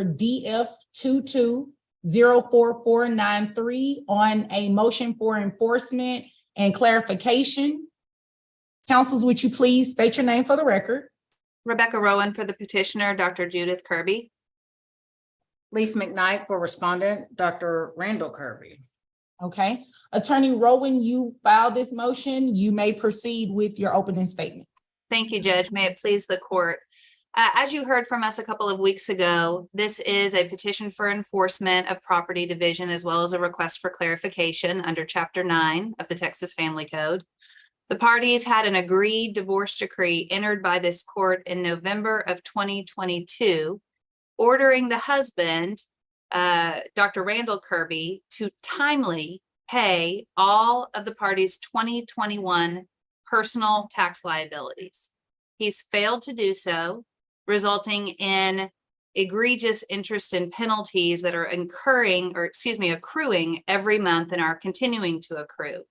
DF 22044493 on a motion for enforcement and clarification. Councils, would you please state your name for the record? Rebecca Rowan for the petitioner, Dr. Judith Kirby. Lisa McKnight for respondent, Dr. Randall Kirby. Okay. Attorney Rowan, you filed this motion. You may proceed with your opening statement. Thank you, Judge. May it please the court. As you heard from us a couple of weeks ago, this is a petition for enforcement of property division as well as a request for clarification under Chapter 9 of the Texas Family Code. The parties had an agreed divorce decree entered by this court in November of 2022, ordering the husband, Dr. Randall Kirby, to timely pay all of the parties' 2021 personal tax liabilities. He's failed to do so, resulting in egregious interest and penalties that are accruing every month and are continuing to accrue.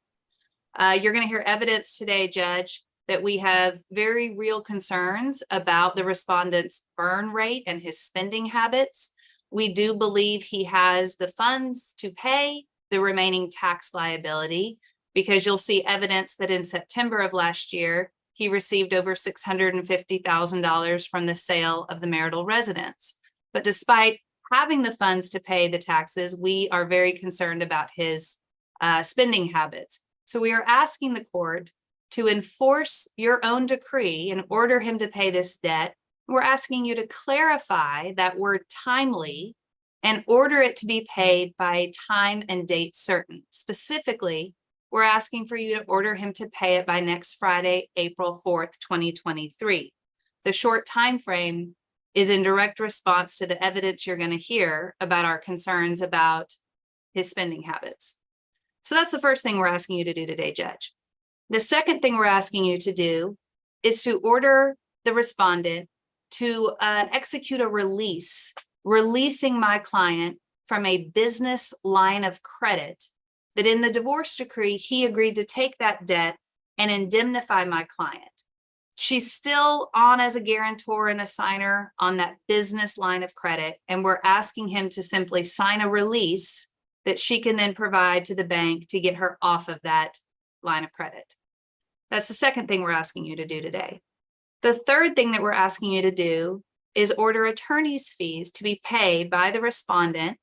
You're going to hear evidence today, Judge, that we have very real concerns about the respondent's burn rate and his spending habits. We do believe he has the funds to pay the remaining tax liability, because you'll see evidence that in September of last year, he received over $650,000 from the sale of the marital residence. But despite having the funds to pay the taxes, we are very concerned about his spending habits. So we are asking the court to enforce your own decree and order him to pay this debt. We're asking you to clarify that word timely and order it to be paid by time and date certain. Specifically, we're asking for you to order him to pay it by next Friday, April 4th, 2023. The short time frame is in direct response to the evidence you're going to hear about our concerns about his spending habits. So that's the first thing we're asking you to do today, Judge. The second thing we're asking you to do is to order the respondent to execute a release, releasing my client from a business line of credit that in the divorce decree, he agreed to take that debt and indemnify my client. She's still on as a guarantor and a signer on that business line of credit, and we're asking him to simply sign a release that she can then provide to the bank to get her off of that line of credit. That's the second thing we're asking you to do today. The third thing that we're asking you to do is order attorney's fees to be paid by the respondent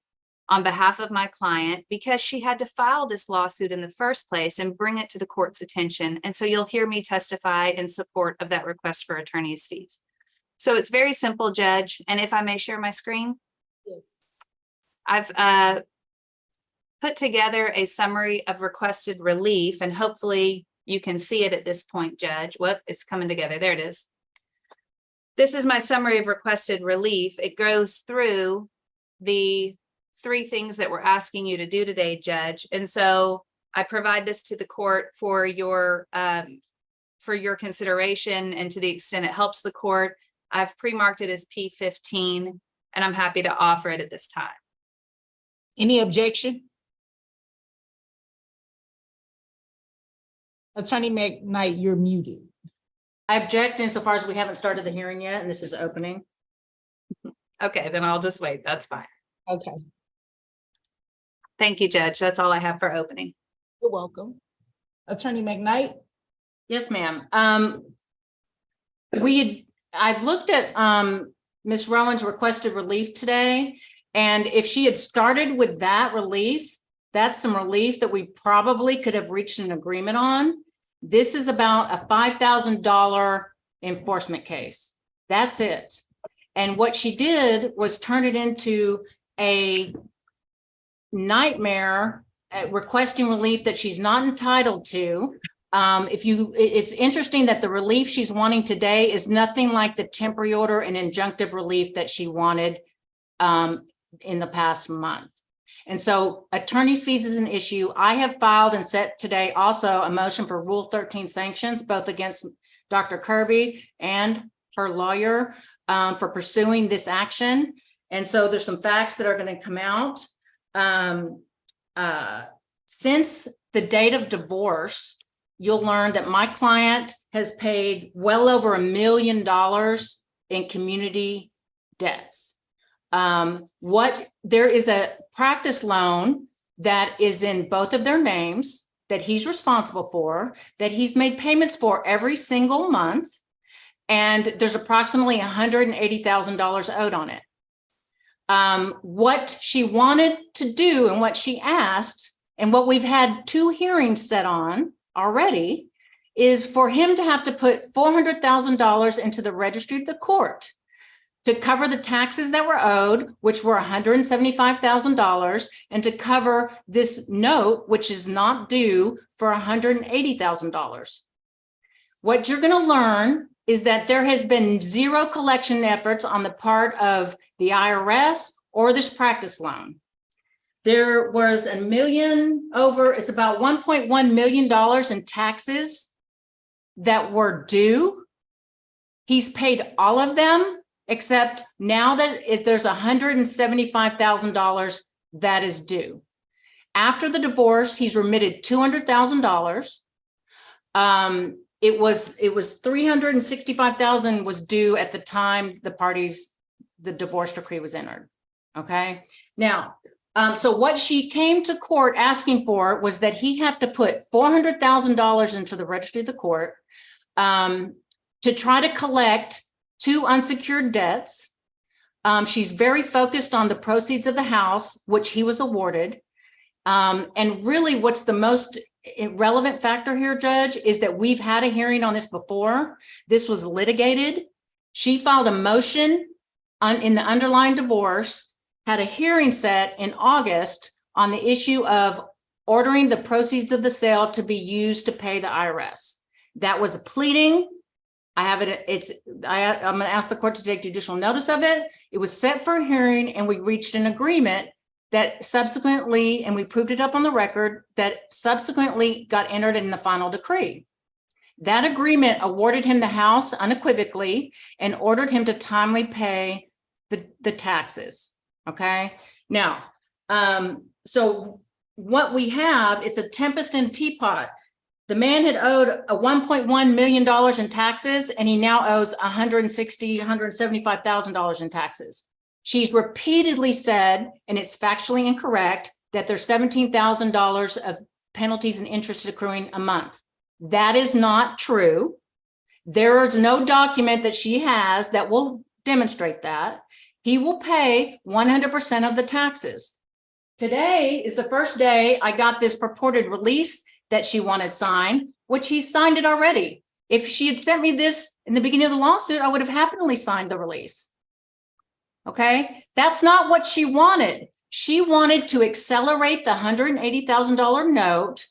on behalf of my client, because she had to file this lawsuit in the first place and bring it to the court's attention. And so you'll hear me testify in support of that request for attorney's fees. So it's very simple, Judge. And if I may share my screen. Yes. I've put together a summary of requested relief, and hopefully you can see it at this point, Judge. What? It's coming together. There it is. This is my summary of requested relief. It goes through the three things that we're asking you to do today, Judge. And so I provide this to the court for your consideration, and to the extent it helps the court, I've pre-marked it as P15, and I'm happy to offer it at this time. Any objection? Attorney McKnight, you're muted. I object insofar as we haven't started the hearing yet, and this is opening. Okay, then I'll just wait. That's fine. Okay, Thank you, Judge. That's all I have for opening. you're welcome. Attorney McKnight? Yes, ma'am. I've looked at Ms. Rowan's requested relief today, and if she had started with that relief, that's some relief that we probably could have reached an agreement on. This is about a $5,000 enforcement case. That's it. And what she did was turn it into a nightmare at requesting relief that she's not entitled to. It's interesting that the relief she's wanting today is nothing like the temporary order and injunctive relief that she wanted in the past month. And so attorney's fees is an issue. I have filed and set today also a motion for Rule 13 sanctions, both against Dr. Kirby and her lawyer for pursuing this action. And so there's some facts that are going to come out. Since the date of divorce, you'll learn that my client has paid well over $1 million in community debts. There is a practice loan that is in both of their names that he's responsible for, that he's made payments for every single month. And there's approximately $180,000 owed on it. What she wanted to do and what she asked, and what we've had 2 hearings set on already, is for him to have to put $400,000 into the registry of the court to cover the taxes that were owed, which were $175,000, and to cover this note, which is not due, for $180,000. What you're going to learn is that there has been 0 collection efforts on the part of the IRS or this practice loan. There was it's about $1.1 million in taxes that were due. He's paid all of them, except now that there's $175,000 that is due. After the divorce, he's remitted $200,000. It was $365,000 was due at the time the divorce decree was entered. Okay. Now, so what she came to court asking for was that he had to put $400,000 into the registry of the court to try to collect 2 unsecured debts. She's very focused on the proceeds of the house, which he was awarded. And really what's the most relevant factor here, Judge, is that we've had a hearing on this before. This was litigated. She filed a motion in the underlying divorce, had a hearing set in August on the issue of ordering the proceeds of the sale to be used to pay the IRS. That was a pleading. I have it. I'm going to ask the court to take judicial notice of it. It was set for a hearing, and we reached an agreement that subsequently, and we proved it up on the record, that subsequently got entered in the final decree. That agreement awarded him the house unequivocally and ordered him to timely pay the taxes. Okay. Now, so what we have, it's a tempest in a teapot. The man had owed a $1.1 million in taxes, and he now owes $175,000 in taxes. She's repeatedly said, and it's factually incorrect, that there's $17,000 of penalties and interest accruing a month. That is not true. There is no document that she has that will demonstrate that. He will pay 100% of the taxes. Today is the first day I got this purported release that she wanted signed, which he signed it already. If she had sent me this in the beginning of the lawsuit, I would have happily signed the release. Okay, that's not what she wanted. She wanted to accelerate the $180,000 note,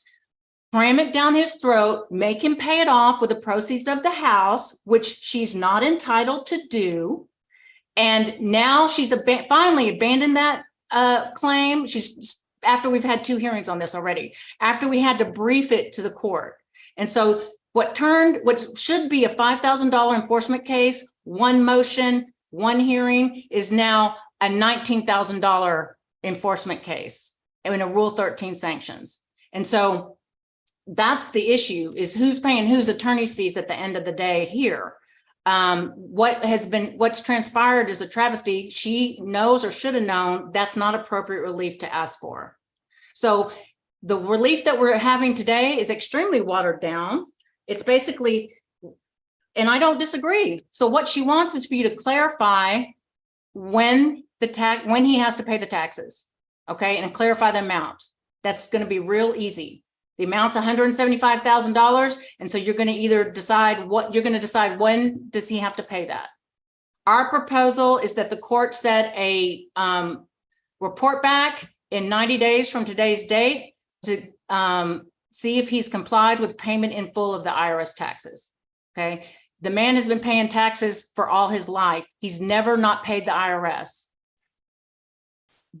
cram it down his throat, make him pay it off with the proceeds of the house, which she's not entitled to do. And now she's finally abandoned that claim. After we've had 2 hearings on this already, after we had to brief it to the court. And so what should be a $5,000 enforcement case, 1 motion, 1 hearing, is now a $19,000 enforcement case in a Rule 13 sanctions. And so that's the issue, is who's paying whose attorney's fees at the end of the day here. What's transpired is a travesty. She knows, or should have known, that's not appropriate relief to ask for. So the relief that we're having today is extremely watered down. It's basically, and I don't disagree. So what she wants is for you to clarify when he has to pay the taxes, okay, and clarify the amount. That's going to be real easy. The amount's $175,000, and so you're going to either decide when does he have to pay that. Our proposal is that the court set a report back in 90 days from today's date to see if he's complied with payment in full of the IRS taxes. Okay, the man has been paying taxes for all his life. He's never not paid the IRS.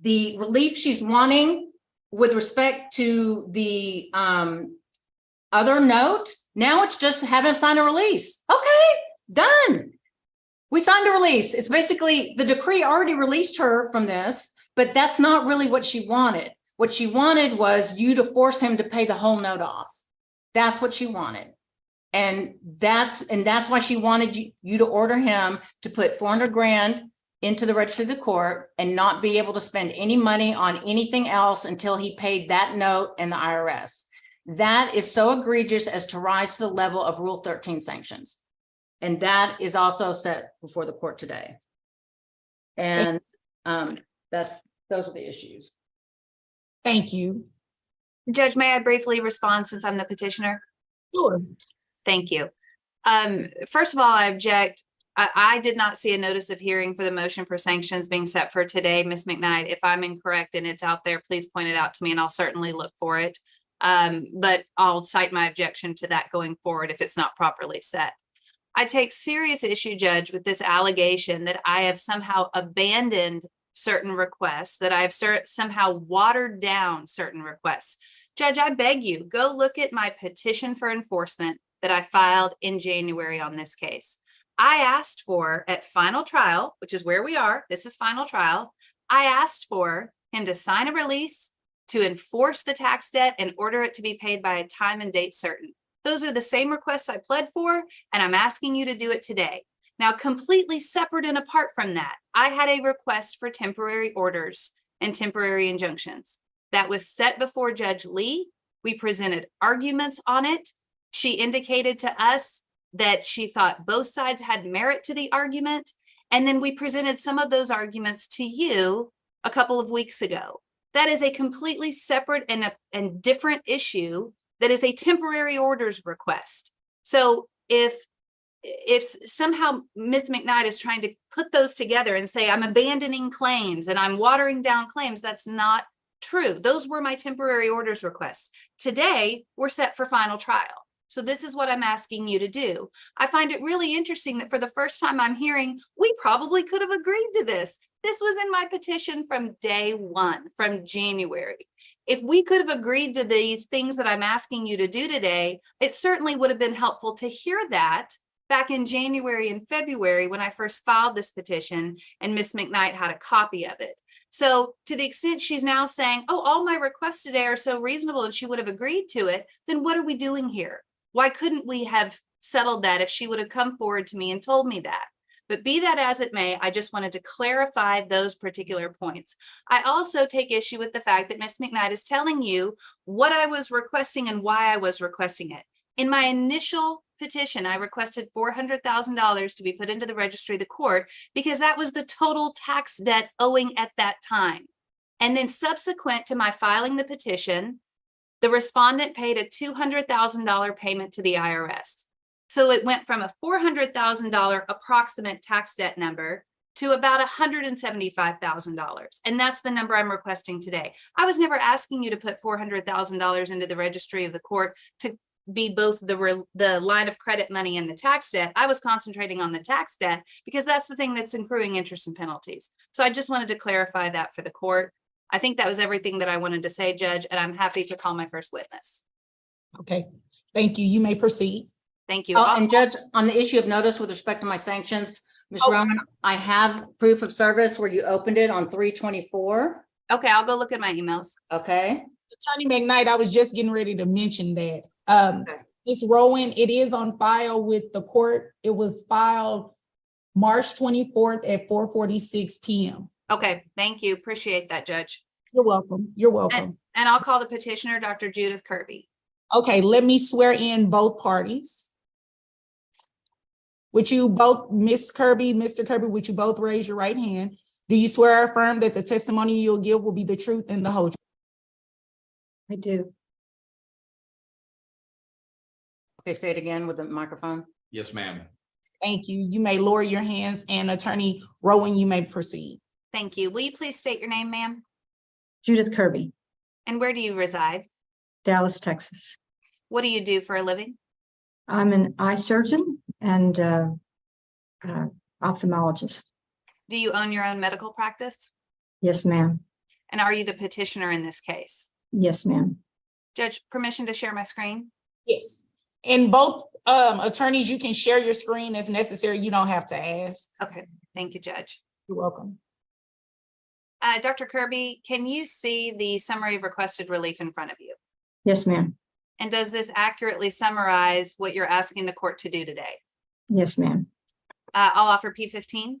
The relief she's wanting with respect to the other note, now it's just have him sign a release. Okay, done. We signed a release. It's basically the decree already released her from this, but that's not really what she wanted. What she wanted was you to force him to pay the whole note off. That's what she wanted. And that's why she wanted you to order him to put $400,000 into the registry of the court and not be able to spend any money on anything else until he paid that note in the IRS. That is so egregious as to rise to the level of Rule 13 sanctions. And that is also set before the court today. And those are the issues. Thank you. Judge, may I briefly respond since I'm the petitioner? Sure. Thank you. First of all, I object. I did not see a notice of hearing for the motion for sanctions being set for today. Ms. McKnight, if I'm incorrect and it's out there, please point it out to me and I'll certainly look for it. But I'll cite my objection to that going forward if it's not properly set. I take serious issue, Judge, with this allegation that I have somehow abandoned certain requests, that I have somehow watered down certain requests. Judge, I beg you, go look at my petition for enforcement that I filed in January on this case. I asked for at final trial, which is where we are, this is final trial. I asked for him to sign a release to enforce the tax debt and order it to be paid by a time and date certain. Those are the same requests I pled for, and I'm asking you to do it today. Now, completely separate and apart from that, I had a request for temporary orders and temporary injunctions that was set before Judge Lee. We presented arguments on it. She indicated to us that she thought both sides had merit to the argument. And then we presented some of those arguments to you a couple of weeks ago. That is a completely separate and different issue that is a temporary orders request. So if somehow Ms. McKnight is trying to put those together and say, I'm abandoning claims and I'm watering down claims, that's not true. Those were my temporary orders requests. Today, we're set for final trial. So this is what I'm asking you to do. I find it really interesting that for the first time I'm hearing, we probably could have agreed to this. This was in my petition from day one, from January. If we could have agreed to these things that I'm asking you to do today, it certainly would have been helpful to hear that back in January and February when I first filed this petition and Ms. McKnight had a copy of it. So to the extent she's now saying, oh, all my requests today are so reasonable and she would have agreed to it, then what are we doing here? Why couldn't we have settled that if she would have come forward to me and told me that? But be that as it may, I just wanted to clarify those particular points. I also take issue with the fact that Ms. McKnight is telling you what I was requesting and why I was requesting it. In my initial petition, I requested $400,000 to be put into the registry of the court because that was the total tax debt owing at that time. And then subsequent to my filing the petition, the respondent paid a $200,000 payment to the IRS. So it went from a $400,000 approximate tax debt number to about $175,000. And that's the number I'm requesting today. I was never asking you to put $400,000 into the registry of the court to be both the line of credit money and the tax debt. I was concentrating on the tax debt because that's the thing that's accruing interest and penalties. So I just wanted to clarify that for the court. I think that was everything that I wanted to say, Judge, and I'm happy to call my first witness. Okay, thank you. You may proceed. Thank you. Oh, and Judge, on the issue of notice with respect to my sanctions, Ms. Roman, I have proof of service where you opened it on 3/24. Okay, I'll go look at my emails. Okay. Attorney McKnight, I was just getting ready to mention that. Okay. Ms. Rowan, it is on file with the court. It was filed March 24th at 4:46 p.m. Okay, thank you. Appreciate that, Judge. You're welcome. You're welcome. And I'll call the petitioner, Dr. Judith Kirby. Okay, let me swear in both parties. Would you both, Ms. Kirby, Mr. Kirby, would you both raise your right hand? Do you swear or affirm that the testimony you'll give will be the truth and the whole truth? I do. Okay, say it again with the microphone. Yes, ma'am. Thank you. You may lower your hands, and Attorney Rowan, you may proceed. Thank you. Will you please state your name, ma'am? Judith Kirby, And where do you reside? Dallas, Texas. What do you do for a living? I'm an eye surgeon and ophthalmologist. Do you own your own medical practice? Yes, ma'am. And are you the petitioner in this case? Yes, ma'am. Judge, permission to share my screen? Yes. And both attorneys, you can share your screen as necessary. You don't have to ask. Okay, thank you, Judge. You're welcome. Dr. Kirby, can you see the summary of requested relief in front of you? Yes, ma'am. And does this accurately summarize what you're asking the court to do today? Yes, ma'am. I'll offer P15.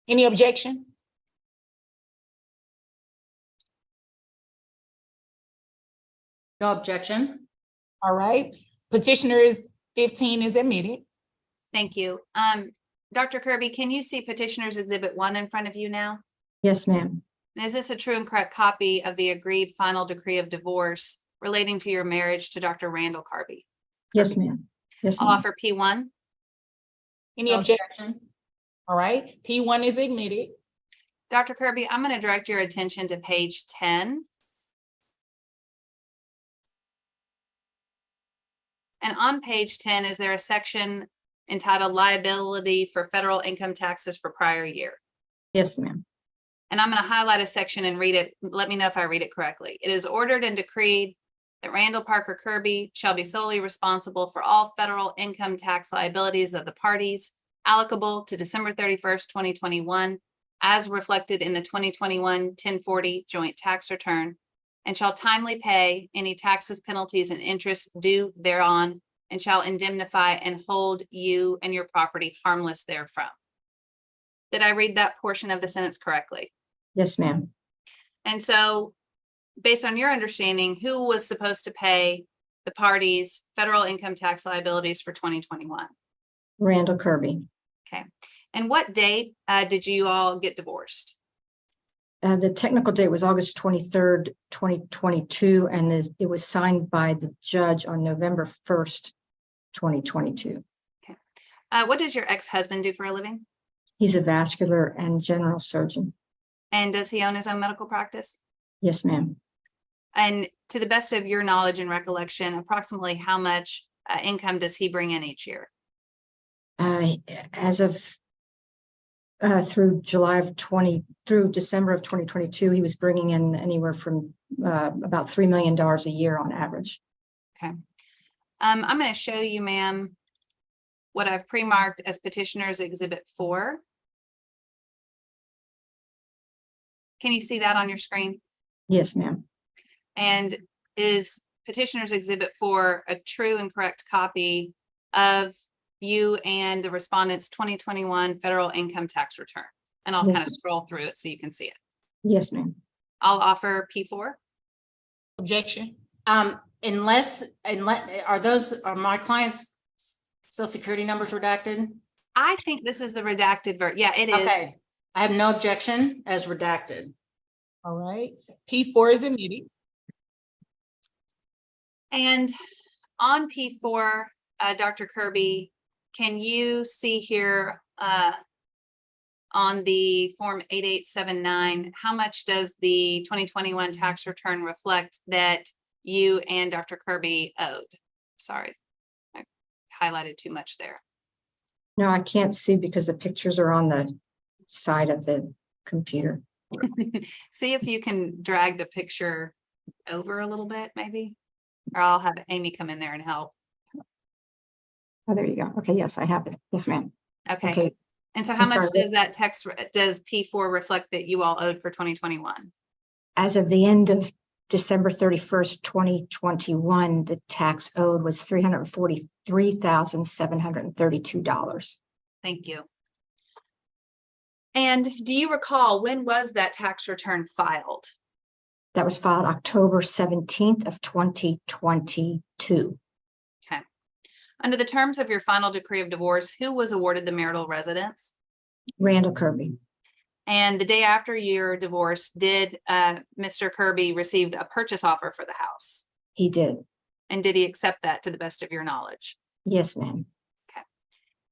Any objection? No objection. All right, petitioners 15 is admitted. Thank you. Dr. Kirby, can you see petitioner's exhibit 1 in front of you now? Yes, ma'am. And is this a true and correct copy of the agreed final decree of divorce relating to your marriage to Dr. Randall Kirby? Yes, ma'am. Yes, I'll ma'am. offer P1. Any No objection? All right, P1 is admitted. Dr. Kirby, I'm going to direct your attention to page 10. And on page 10, is there a section entitled liability for federal income taxes for prior year? Yes, ma'am. And I'm going to highlight a section and read it. Let me know if I read it correctly. It is ordered and decreed that Randall Parker Kirby shall be solely responsible for all federal income tax liabilities of the parties allocable to December 31st, 2021, as reflected in the 2021 1040 joint tax return, and shall timely pay any taxes, penalties, and interest due thereon, and shall indemnify and hold you and your property harmless therefrom. Did I read that portion of the sentence correctly? Yes, ma'am. And so, based on your understanding, who was supposed to pay the parties' federal income tax liabilities for 2021? Randall Kirby. Okay. And what date did you all get divorced? The technical date was August 23rd, 2022, and it was signed by the judge on November 1st, 2022. What does your ex-husband do for a living? He's a vascular and general surgeon. And does he own his own medical practice? Yes, ma'am. And to the best of your knowledge and recollection, approximately how much income does he bring in each year? As of through December of 2022, he was bringing in anywhere from about $3 million a year on average. Okay. I'm going to show you, ma'am, what I've pre-marked as petitioner's exhibit 4. Can you see that on your screen? Yes, ma'am. And is petitioner's exhibit 4 a true and correct copy of you and the respondent's 2021 federal income tax return? And I'll Yes, kind of scroll through it so you can see it. Yes, ma'am. I'll offer P4. Objection? Unless are my clients' social security numbers redacted? I think this is the redacted version. Yeah, it is. Okay, I have no objection as redacted. All right, P4 is admitted. And on P4, Dr. Kirby, can you see here on the form 8879, how much does the 2021 tax return reflect that you and Dr. Kirby owed? Sorry, I highlighted too much there. No, I can't see because the pictures are on the side of the computer. See if you can drag the picture over a little bit, maybe, or I'll have Amy come in there and help. Oh, there you go. Okay, yes, I have it. Yes, ma'am. Okay. Okay. And so how I'm much sorry, does that text, does P4 reflect that you all owed for 2021? As of the end of December 31st, 2021, the tax owed was $343,732. Thank you. And do you recall, when was that tax return filed? That was filed October 17th of 2022. Okay. Under the terms of your final decree of divorce, who was awarded the marital residence? Randall Kirby. And the day after your divorce, did Mr. Kirby receive a purchase offer for the house? He did. And did he accept that to the best of your knowledge? Yes, ma'am.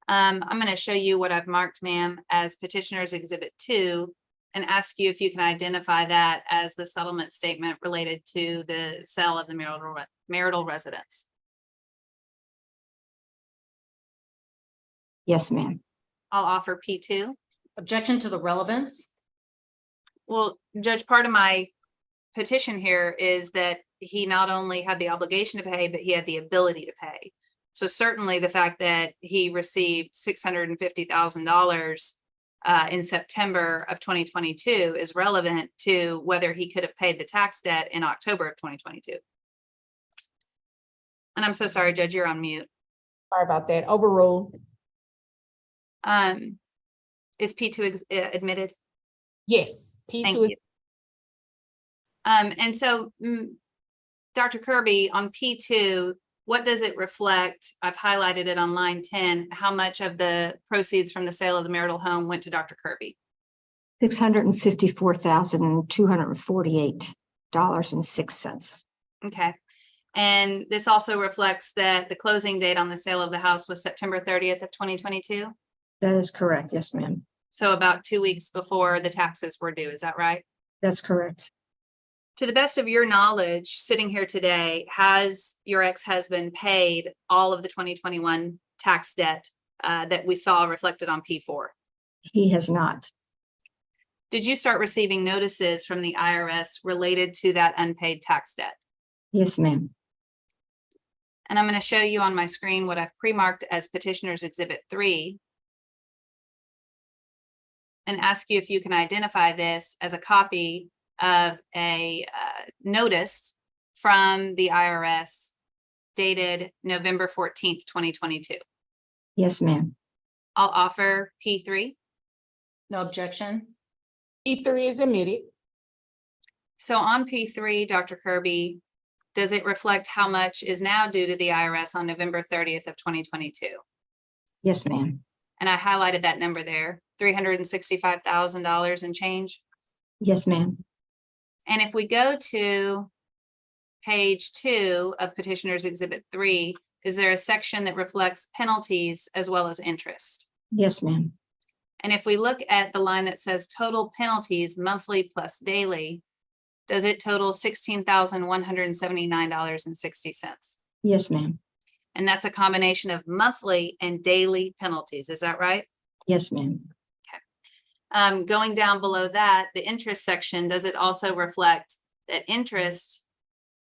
I'm going to show you what I've marked, ma'am, as petitioner's exhibit 2 and ask you if you can identify that as the settlement statement related to the sale of the marital residence. Yes, ma'am. I'll offer P2. Objection to the relevance? Well, Judge, part of my petition here is that he not only had the obligation to pay, but he had the ability to pay. So certainly the fact that he received $650,000 in September of 2022 is relevant to whether he could have paid the tax debt in October of 2022. And I'm so sorry, Judge, you're on mute. Sorry about that. Overruled. Is P2 admitted? Yes, Thank P2 is, you. And so, Dr. Kirby, on P2, what does it reflect? I've highlighted it on line 10. How much of the proceeds from the sale of the marital home went to Dr. Kirby? $654,248.06. Okay. And this also reflects that the closing date on the sale of the house was September 30th of 2022. That is correct. Yes, ma'am. So about 2 weeks before the taxes were due. Is that right? That's correct. To the best of your knowledge, sitting here today, has your ex-husband paid all of the 2021 tax debt that we saw reflected on P4? He has not. Did you start receiving notices from the IRS related to that unpaid tax debt? Yes, ma'am. And I'm going to show you on my screen what I've pre-marked as Petitioner's Exhibit 3 and ask you if you can identify this as a copy of a notice from the IRS dated November 14th, 2022. Yes, ma'am. I'll offer P3. No objection. P3 is admitted. So on P3, Dr. Kirby, does it reflect how much is now due to the IRS on November 30th of 2022? Yes, ma'am. And I highlighted that number there, $365,000 and change. Yes, ma'am. And if we go to page 2 of Petitioner's Exhibit 3, is there a section that reflects penalties as well as interest? Yes, ma'am. And if we look at the line that says total penalties monthly plus daily, does it total $16,179.60? Yes, ma'am. And that's a combination of monthly and daily penalties. Is that right? Yes, ma'am. Going down below that, the interest section, does it also reflect that interest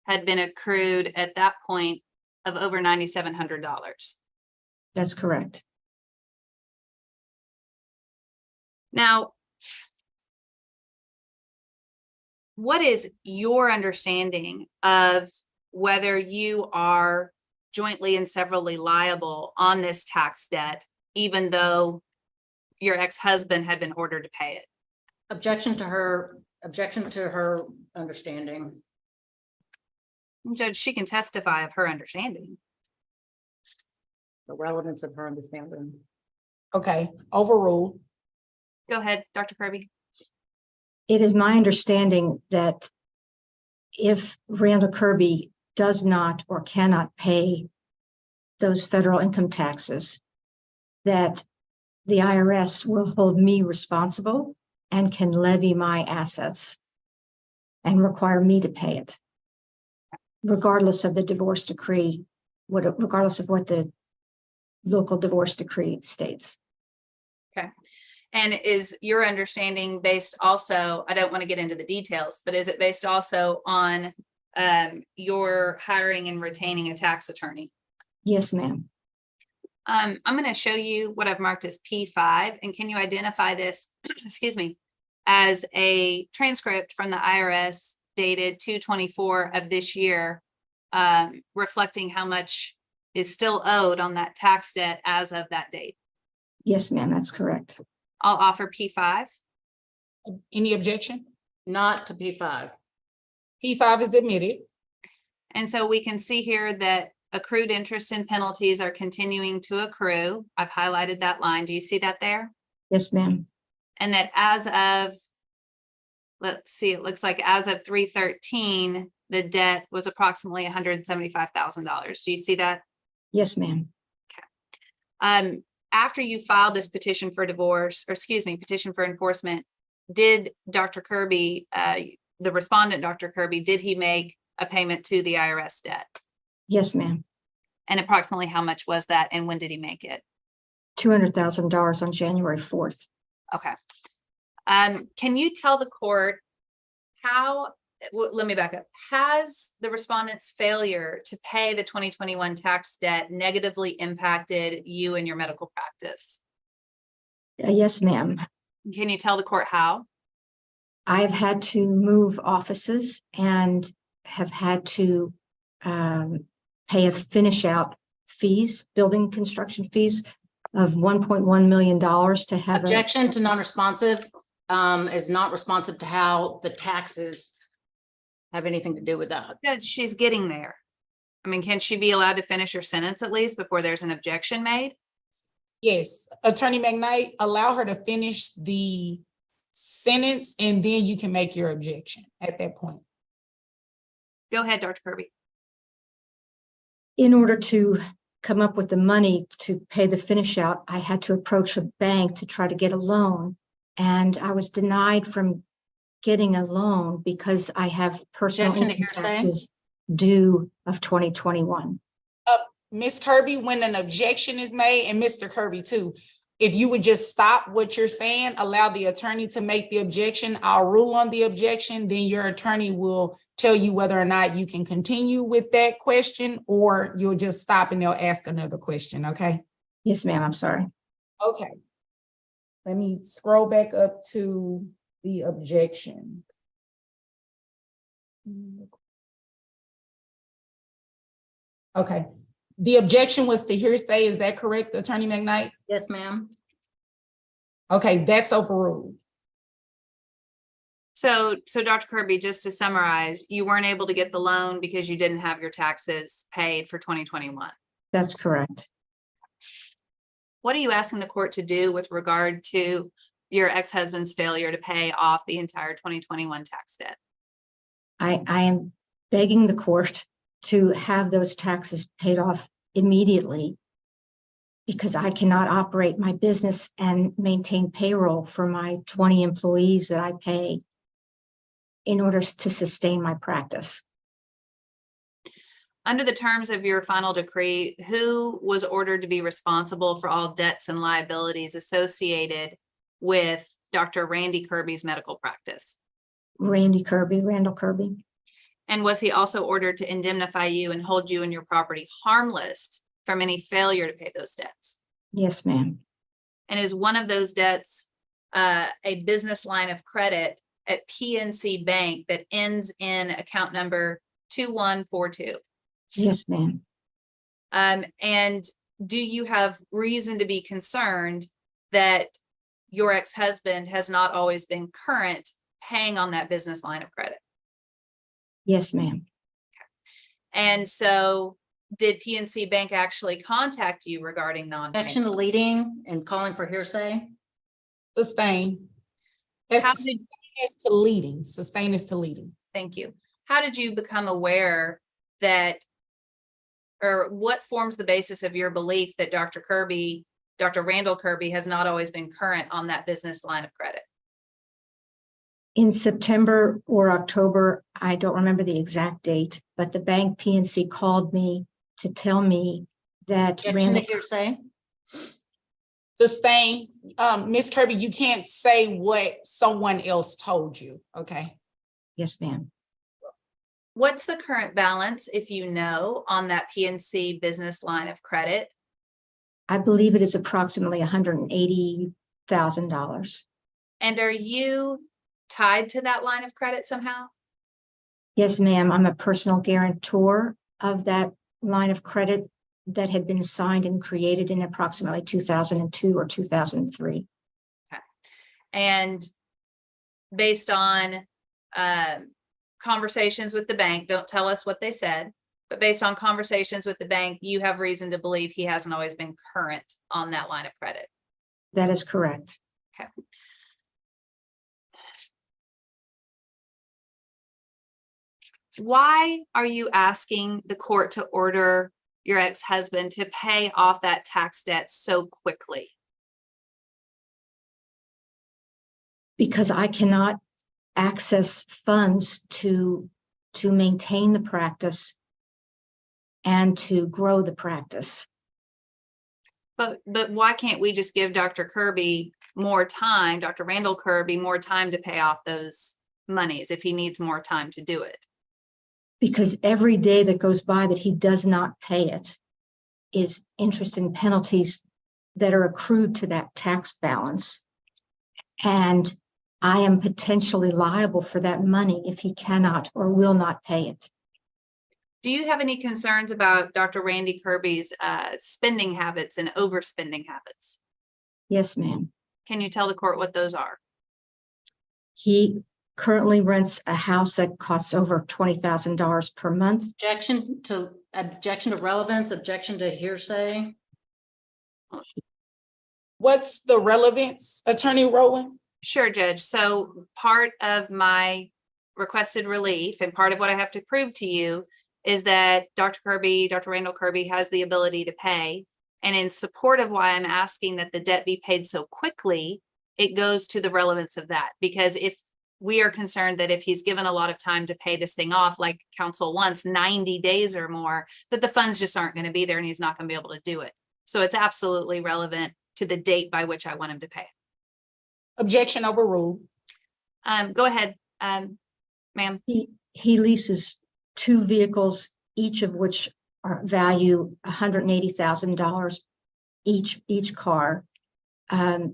had been accrued at that point of over $9,700? That's correct. Now, what is your understanding of whether you are jointly and severally liable on this tax debt, even though your ex-husband had been ordered to pay it? Objection to her understanding. Judge, she can testify of her understanding. The relevance of her understanding. Okay, overruled. Go ahead, Dr. Kirby. It is my understanding that if Randall Kirby does not or cannot pay those federal income taxes, that the IRS will hold me responsible and can levy my assets and require me to pay it, regardless of the divorce decree, regardless of what the local divorce decree states. Okay. And is your understanding based also, I don't want to get into the details, but is it based also on your hiring and retaining a tax attorney? Yes, ma'am. I'm going to show you what I've marked as P5, and can you identify this, excuse me, as a transcript from the IRS dated 2/24 of this year, reflecting how much is still owed on that tax debt as of that date? Yes, ma'am, that's correct. I'll offer P5. Any objection? Not to P5. P5 is admitted. And so we can see here that accrued interest and penalties are continuing to accrue. I've highlighted that line. Do you see that there? Yes, ma'am. And that as of, let's see, it looks like as of 3/13, the debt was approximately $175,000. Do you see that? Yes, ma'am. After you filed this petition for divorce, or excuse me, petition for enforcement, did Dr. Kirby, the respondent, Dr. Kirby, did he make a payment to the IRS debt? Yes, ma'am. And approximately how much was that, and when did he make it? $200,000 on January 4th. Okay. Can you tell the court how, well, let me back up. Has the respondent's failure to pay the 2021 tax debt negatively impacted you and your medical practice? Yes, ma'am. Can you tell the court how? I've had to move offices and have had to pay a finish out fees, building construction fees of $1.1 million to have. Objection to non-responsive is not responsive to how the taxes have anything to do with that. Judge, she's getting there. I mean, can she be allowed to finish her sentence at least before there's an objection made? Yes, Attorney McKnight, allow her to finish the sentence and then you can make your objection at that point. Go ahead, Dr. Kirby. In order to come up with the money to pay the finish out, I had to approach a bank to try to get a loan. And I was denied from getting a loan because I have personal Objection to income hearsay. taxes due of 2021. Ms. Kirby, when an objection is made, and Mr. Kirby too, if you would just stop what you're saying, allow the attorney to make the objection, I'll rule on the objection, then your attorney will tell you whether or not you can continue with that question, or you'll just stop and they'll ask another question, okay? Yes, ma'am, I'm sorry. Okay. Let me scroll back up to the objection. Okay, the objection was to hearsay, is that correct, Attorney McKnight? Yes, ma'am. Okay, that's overruled. So Dr. Kirby, just to summarize, you weren't able to get the loan because you didn't have your taxes paid for 2021. That's correct. What are you asking the court to do with regard to your ex-husband's failure to pay off the entire 2021 tax debt? I am begging the court to have those taxes paid off immediately because I cannot operate my business and maintain payroll for my 20 employees that I pay in order to sustain my practice. Under the terms of your final decree, who was ordered to be responsible for all debts and liabilities associated with Dr. Randy Kirby's medical practice? Randall Kirby. And was he also ordered to indemnify you and hold you and your property harmless from any failure to pay those debts? Yes, ma'am. And is one of those debts a business line of credit at PNC Bank that ends in account number 2142? Yes, ma'am. And do you have reason to be concerned that your ex-husband has not always been current paying on that business line of credit? Yes, ma'am. And so did PNC Bank actually contact you regarding Objection non-payment? to leading and calling for hearsay. Sustain. How That's did, is to leading. Sustain is to leading. thank you. How did you become aware that, or what forms the basis of your belief that Dr. Randall Kirby has not always been current on that business line of credit? In September or October, I don't remember the exact date, but the bank PNC called me to tell me that Objection to hearsay. Sustain. Ms. Kirby, you can't say what someone else told you, okay? Yes, ma'am. What's the current balance, if you know, on that PNC business line of credit? I believe it is approximately $180,000. And are you tied to that line of credit somehow? Yes, ma'am. I'm a personal guarantor of that line of credit that had been signed and created in approximately 2002 or 2003. Okay. And based on conversations with the bank, don't tell us what they said, but based on conversations with the bank, you have reason to believe he hasn't always been current on that line of credit. That is correct. Okay. Why are you asking the court to order your ex-husband to pay off that tax debt so quickly? Because I cannot access funds to maintain the practice and to grow the practice. But why can't we just give Dr. Kirby more time, Dr. Randall Kirby, more time to pay off those monies if he needs more time to do it? Because every day that goes by that he does not pay it is interest and penalties that are accrued to that tax balance. And I am potentially liable for that money if he cannot or will not pay it. Do you have any concerns about Dr. Randy Kirby's spending habits and overspending habits? Yes, ma'am. Can you tell the court what those are? He currently rents a house that costs over $20,000 per month. Objection to relevance, objection to hearsay. What's the relevance, Attorney Rowan? Sure, Judge. So part of my requested relief and part of what I have to prove to you is that Dr. Randall Kirby has the ability to pay. And in support of why I'm asking that the debt be paid so quickly, it goes to the relevance of that. Because if we are concerned that if he's given a lot of time to pay this thing off, like counsel wants, 90 days or more, that the funds just aren't going to be there and he's not going to be able to do it. So it's absolutely relevant to the date by which I want him to pay. Objection overruled. Go ahead, ma'am. He leases 2 vehicles, each of which are value $180,000 each car.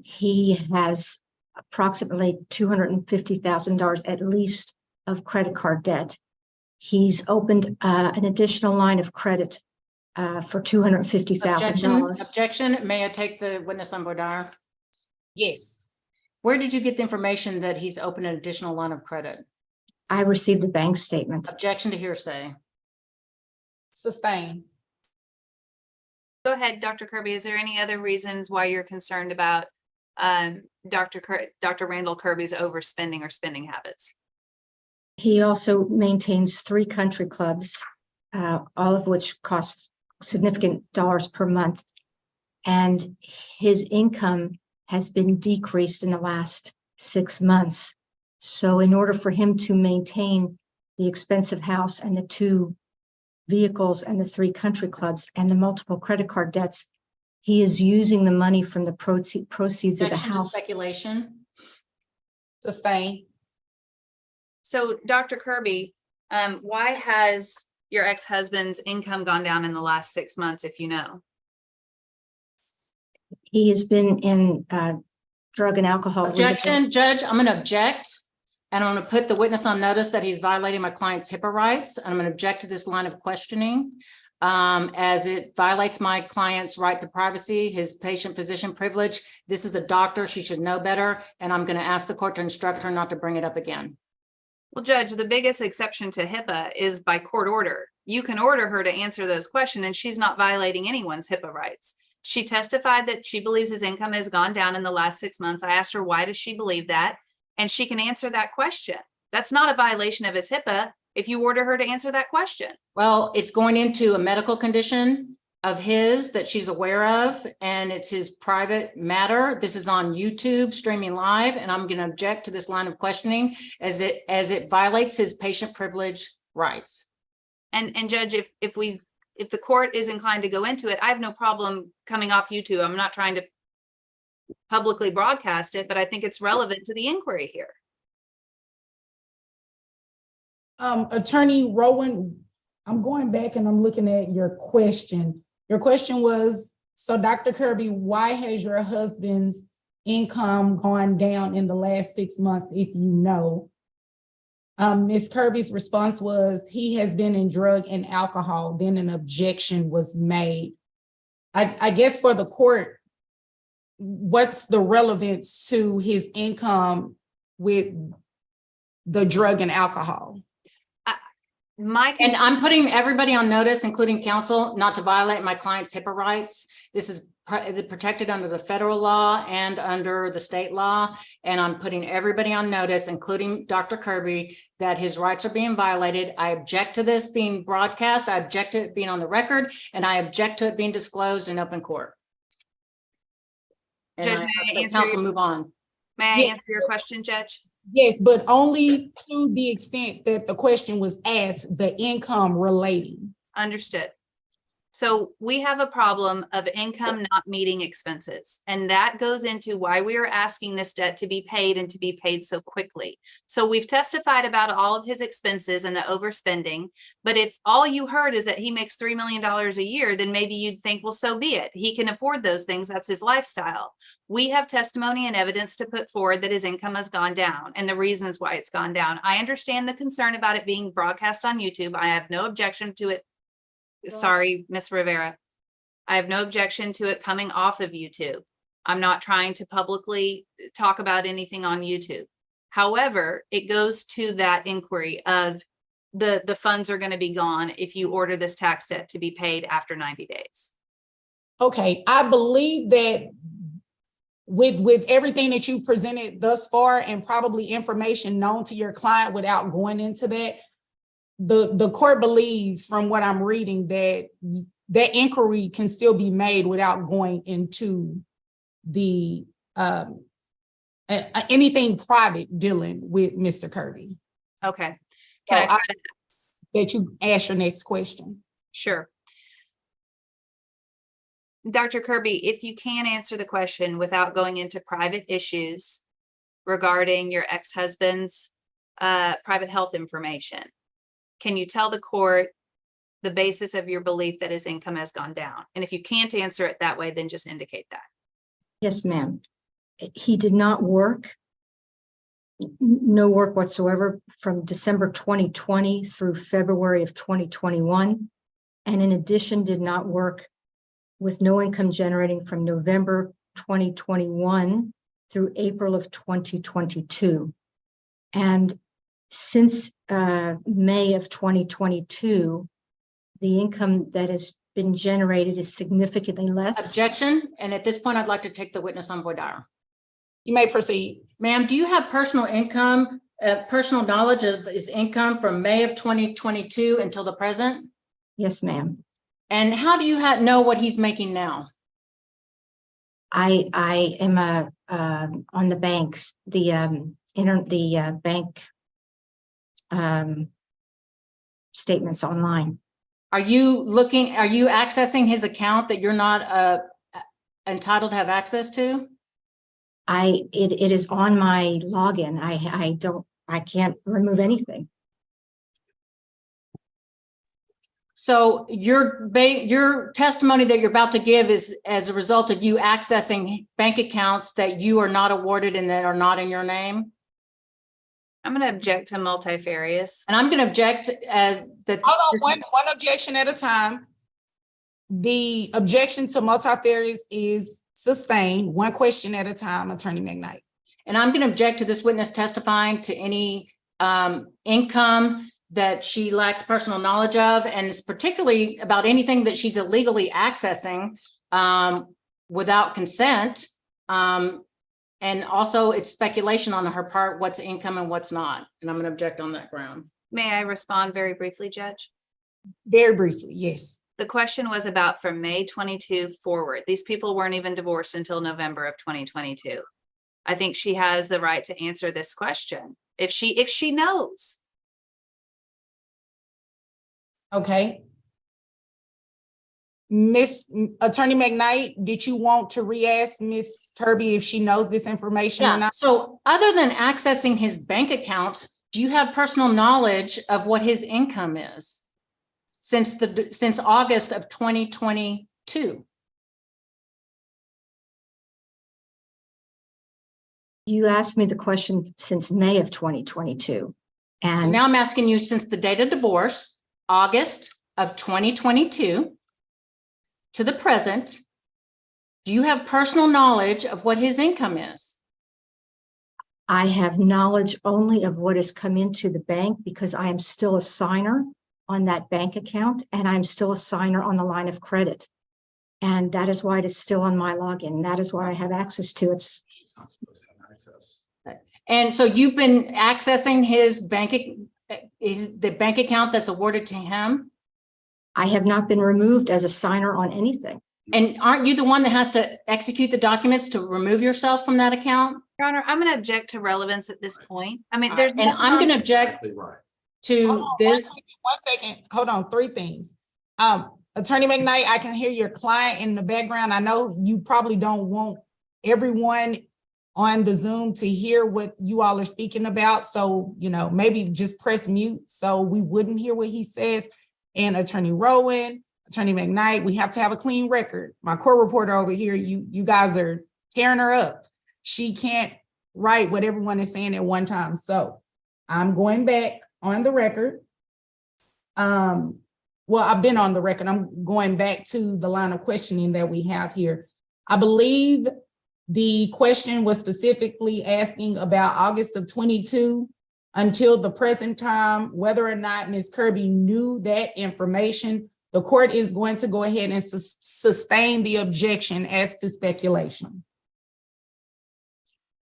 He has approximately $250,000 at least of credit card debt. He's opened an additional line of credit for $250,000. Objection. May I take the witness on Bodar? Yes. Where did you get the information that he's opened an additional line of credit? I received a bank statement. Objection to hearsay. Sustain. Go ahead, Dr. Kirby. Is there any other reasons why you're concerned about Dr. Randall Kirby's overspending or spending habits? He also maintains 3 country clubs, all of which cost significant dollars per month. And his income has been decreased in the last 6 months. So in order for him to maintain the expensive house and the 2 vehicles and the 3 country clubs and the multiple credit card debts, he is using the money from the proceeds of the Objection to house. speculation. Sustain. So Dr. Kirby, why has your ex-husband's income gone down in the last 6 months, if you know? He has been in drug and alcohol. Objection, Judge, I'm going to object. And I'm going to put the witness on notice that he's violating my client's HIPAA rights. And I'm going to object to this line of questioning as it violates my client's right to privacy, his patient-physician privilege. This is a doctor. She should know better. And I'm going to ask the court to instruct her not to bring it up again. Well, Judge, the biggest exception to HIPAA is by court order. You can order her to answer those questions and she's not violating anyone's HIPAA rights. She testified that she believes his income has gone down in the last 6 months. I asked her, why does she believe that? And she can answer that question. That's not a violation of his HIPAA if you order her to answer that question. Well, it's going into a medical condition of his that she's aware of, and it's his private matter. This is on YouTube streaming live, and I'm going to object to this line of questioning as it violates his patient privilege rights. And Judge, if the court is inclined to go into it, I have no problem coming off YouTube. I'm not trying to publicly broadcast it, but I think it's relevant to the inquiry here. Attorney Rowan, I'm going back and I'm looking at your question. Your question was, so Dr. Kirby, why has your husband's income gone down in the last 6 months, if you know? Ms. Kirby's response was, he has been in drug and alcohol. Then an objection was made. I guess for the court, what's the relevance to his income with the drug and alcohol? And I'm putting everybody on notice, including counsel, not to violate my client's HIPAA rights. This is protected under the federal law and under the state law. And I'm putting everybody on notice, including Dr. Kirby, that his rights are being violated. I object to this being broadcast. I object to it being on the record, and I object to it being disclosed in open court. And Judge, I may ask I that answer counsel move on. May I Yes. answer your question, Judge? Yes, but only to the extent that the question was asked, the income relating. Understood. So we have a problem of income not meeting expenses. And that goes into why we are asking this debt to be paid and to be paid so quickly. So we've testified about all of his expenses and the overspending. But if all you heard is that he makes $3 million a year, then maybe you'd think, well, so be it. He can afford those things. That's his lifestyle. We have testimony and evidence to put forward that his income has gone down and the reasons why it's gone down. I understand the concern about it being broadcast on YouTube. I have no objection to it. Sorry, Miss Rivera. I have no objection to it coming off of YouTube. I'm not trying to publicly talk about anything on YouTube. However, it goes to that inquiry of the funds are going to be gone if you order this tax debt to be paid after 90 days. Okay, I believe that with everything that you presented thus far and probably information known to your client without going into that, the court believes, from what I'm reading, that that inquiry can still be made without going into the anything private dealing with Mr. Kirby. Okay. So Can I try to? that you ask your next question. Sure. Dr. Kirby, if you can answer the question without going into private issues regarding your ex-husband's private health information, can you tell the court the basis of your belief that his income has gone down? And if you can't answer it that way, then just indicate that. Yes, ma'am. He did not work, no work whatsoever from December 2020 through February of 2021. And in addition, did not work with no income generating from November 2021 through April of 2022. And since May of 2022, the income that has been generated is significantly less. Objection. And at this point, I'd like to take the witness on voir dire. You may proceed. Ma'am, do you have personal income, personal knowledge of his income from May of 2022 until the present? Yes, ma'am. And how do you know what he's making now? I am on the banks, the bank statements online. Are you accessing his account that you're not entitled to have access to? It is on my login. I can't remove anything. So your testimony that you're about to give is as a result of you accessing bank accounts that you are not awarded and that are not in your name? I'm going to object to multifarious. And I'm going to object as that. Hold on, one objection at a time. The objection to multifarious is sustained. One question at a time, Attorney McKnight. And I'm going to object to this witness testifying to any income that she lacks personal knowledge of, and it's particularly about anything that she's illegally accessing without consent. And also it's speculation on her part, what's income and what's not. And I'm going to object on that ground. May I respond very briefly, Judge? Very briefly, yes. The question was about from May 22 forward. These people weren't even divorced until November of 2022. I think she has the right to answer this question if she knows. Okay. Miss Attorney McKnight, did you want to re-ask Miss Kirby if she knows this information or Yeah. not? So other than accessing his bank accounts, do you have personal knowledge of what his income is since August of 2022? You asked me the question since May of 2022. And So now I'm asking you, since the date of divorce, August of 2022 to the present, do you have personal knowledge of what his income is? I have knowledge only of what has come into the bank because I am still a signer on that bank account and I'm still a signer on the line of credit. And that is why it is still on my login. That is why I have access to it. It's not supposed to have access. And so you've been accessing the bank account that's awarded to him? I have not been removed as a signer on anything. And aren't you the one that has to execute the documents to remove yourself from that account? Your Honor, I'm going to object to relevance at this point. I mean, there's. And I'm going to object Exactly right. to Hold on, this. one second. Hold on, three things. Attorney McKnight, I can hear your client in the background. I know you probably don't want everyone on the Zoom to hear what you all are speaking about. So, maybe just press mute so we wouldn't hear what he says. And Attorney Rowan, Attorney McKnight, we have to have a clean record. My court reporter over here, you guys are tearing her up. She can't write what everyone is saying at one time. So I'm going back on the record. Well, I've been on the record. I'm going back to the line of questioning that we have here. I believe the question was specifically asking about August of 22 until the present time, whether or not Ms. Kirby knew that information. The court is going to go ahead and sustain the objection as to speculation.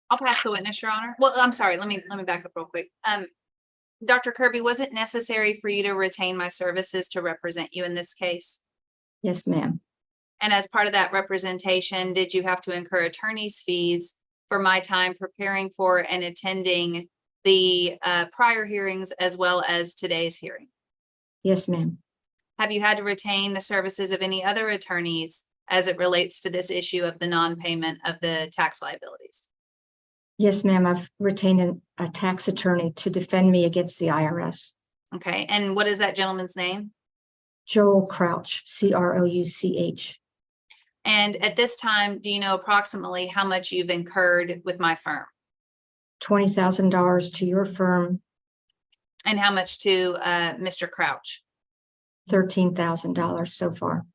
I'll pass the witness, Your Honor. Well, I'm sorry. Let me back up real quick. Dr. Kirby, was it necessary for you to retain my services to represent you in this case? Yes, ma'am. And as part of that representation, did you have to incur attorney's fees for my time preparing for and attending the prior hearings as well as today's hearing? Yes, ma'am. Have you had to retain the services of any other attorneys as it relates to this issue of the non-payment of the tax liabilities? Yes, ma'am. I've retained a tax attorney to defend me against the IRS. Okay, and what is that gentleman's name? Joel Crouch, Crouch. And at this time, do you know approximately how much you've incurred with my firm? $20,000 to your firm. And how much to Mr. Crouch? $13,000 so far.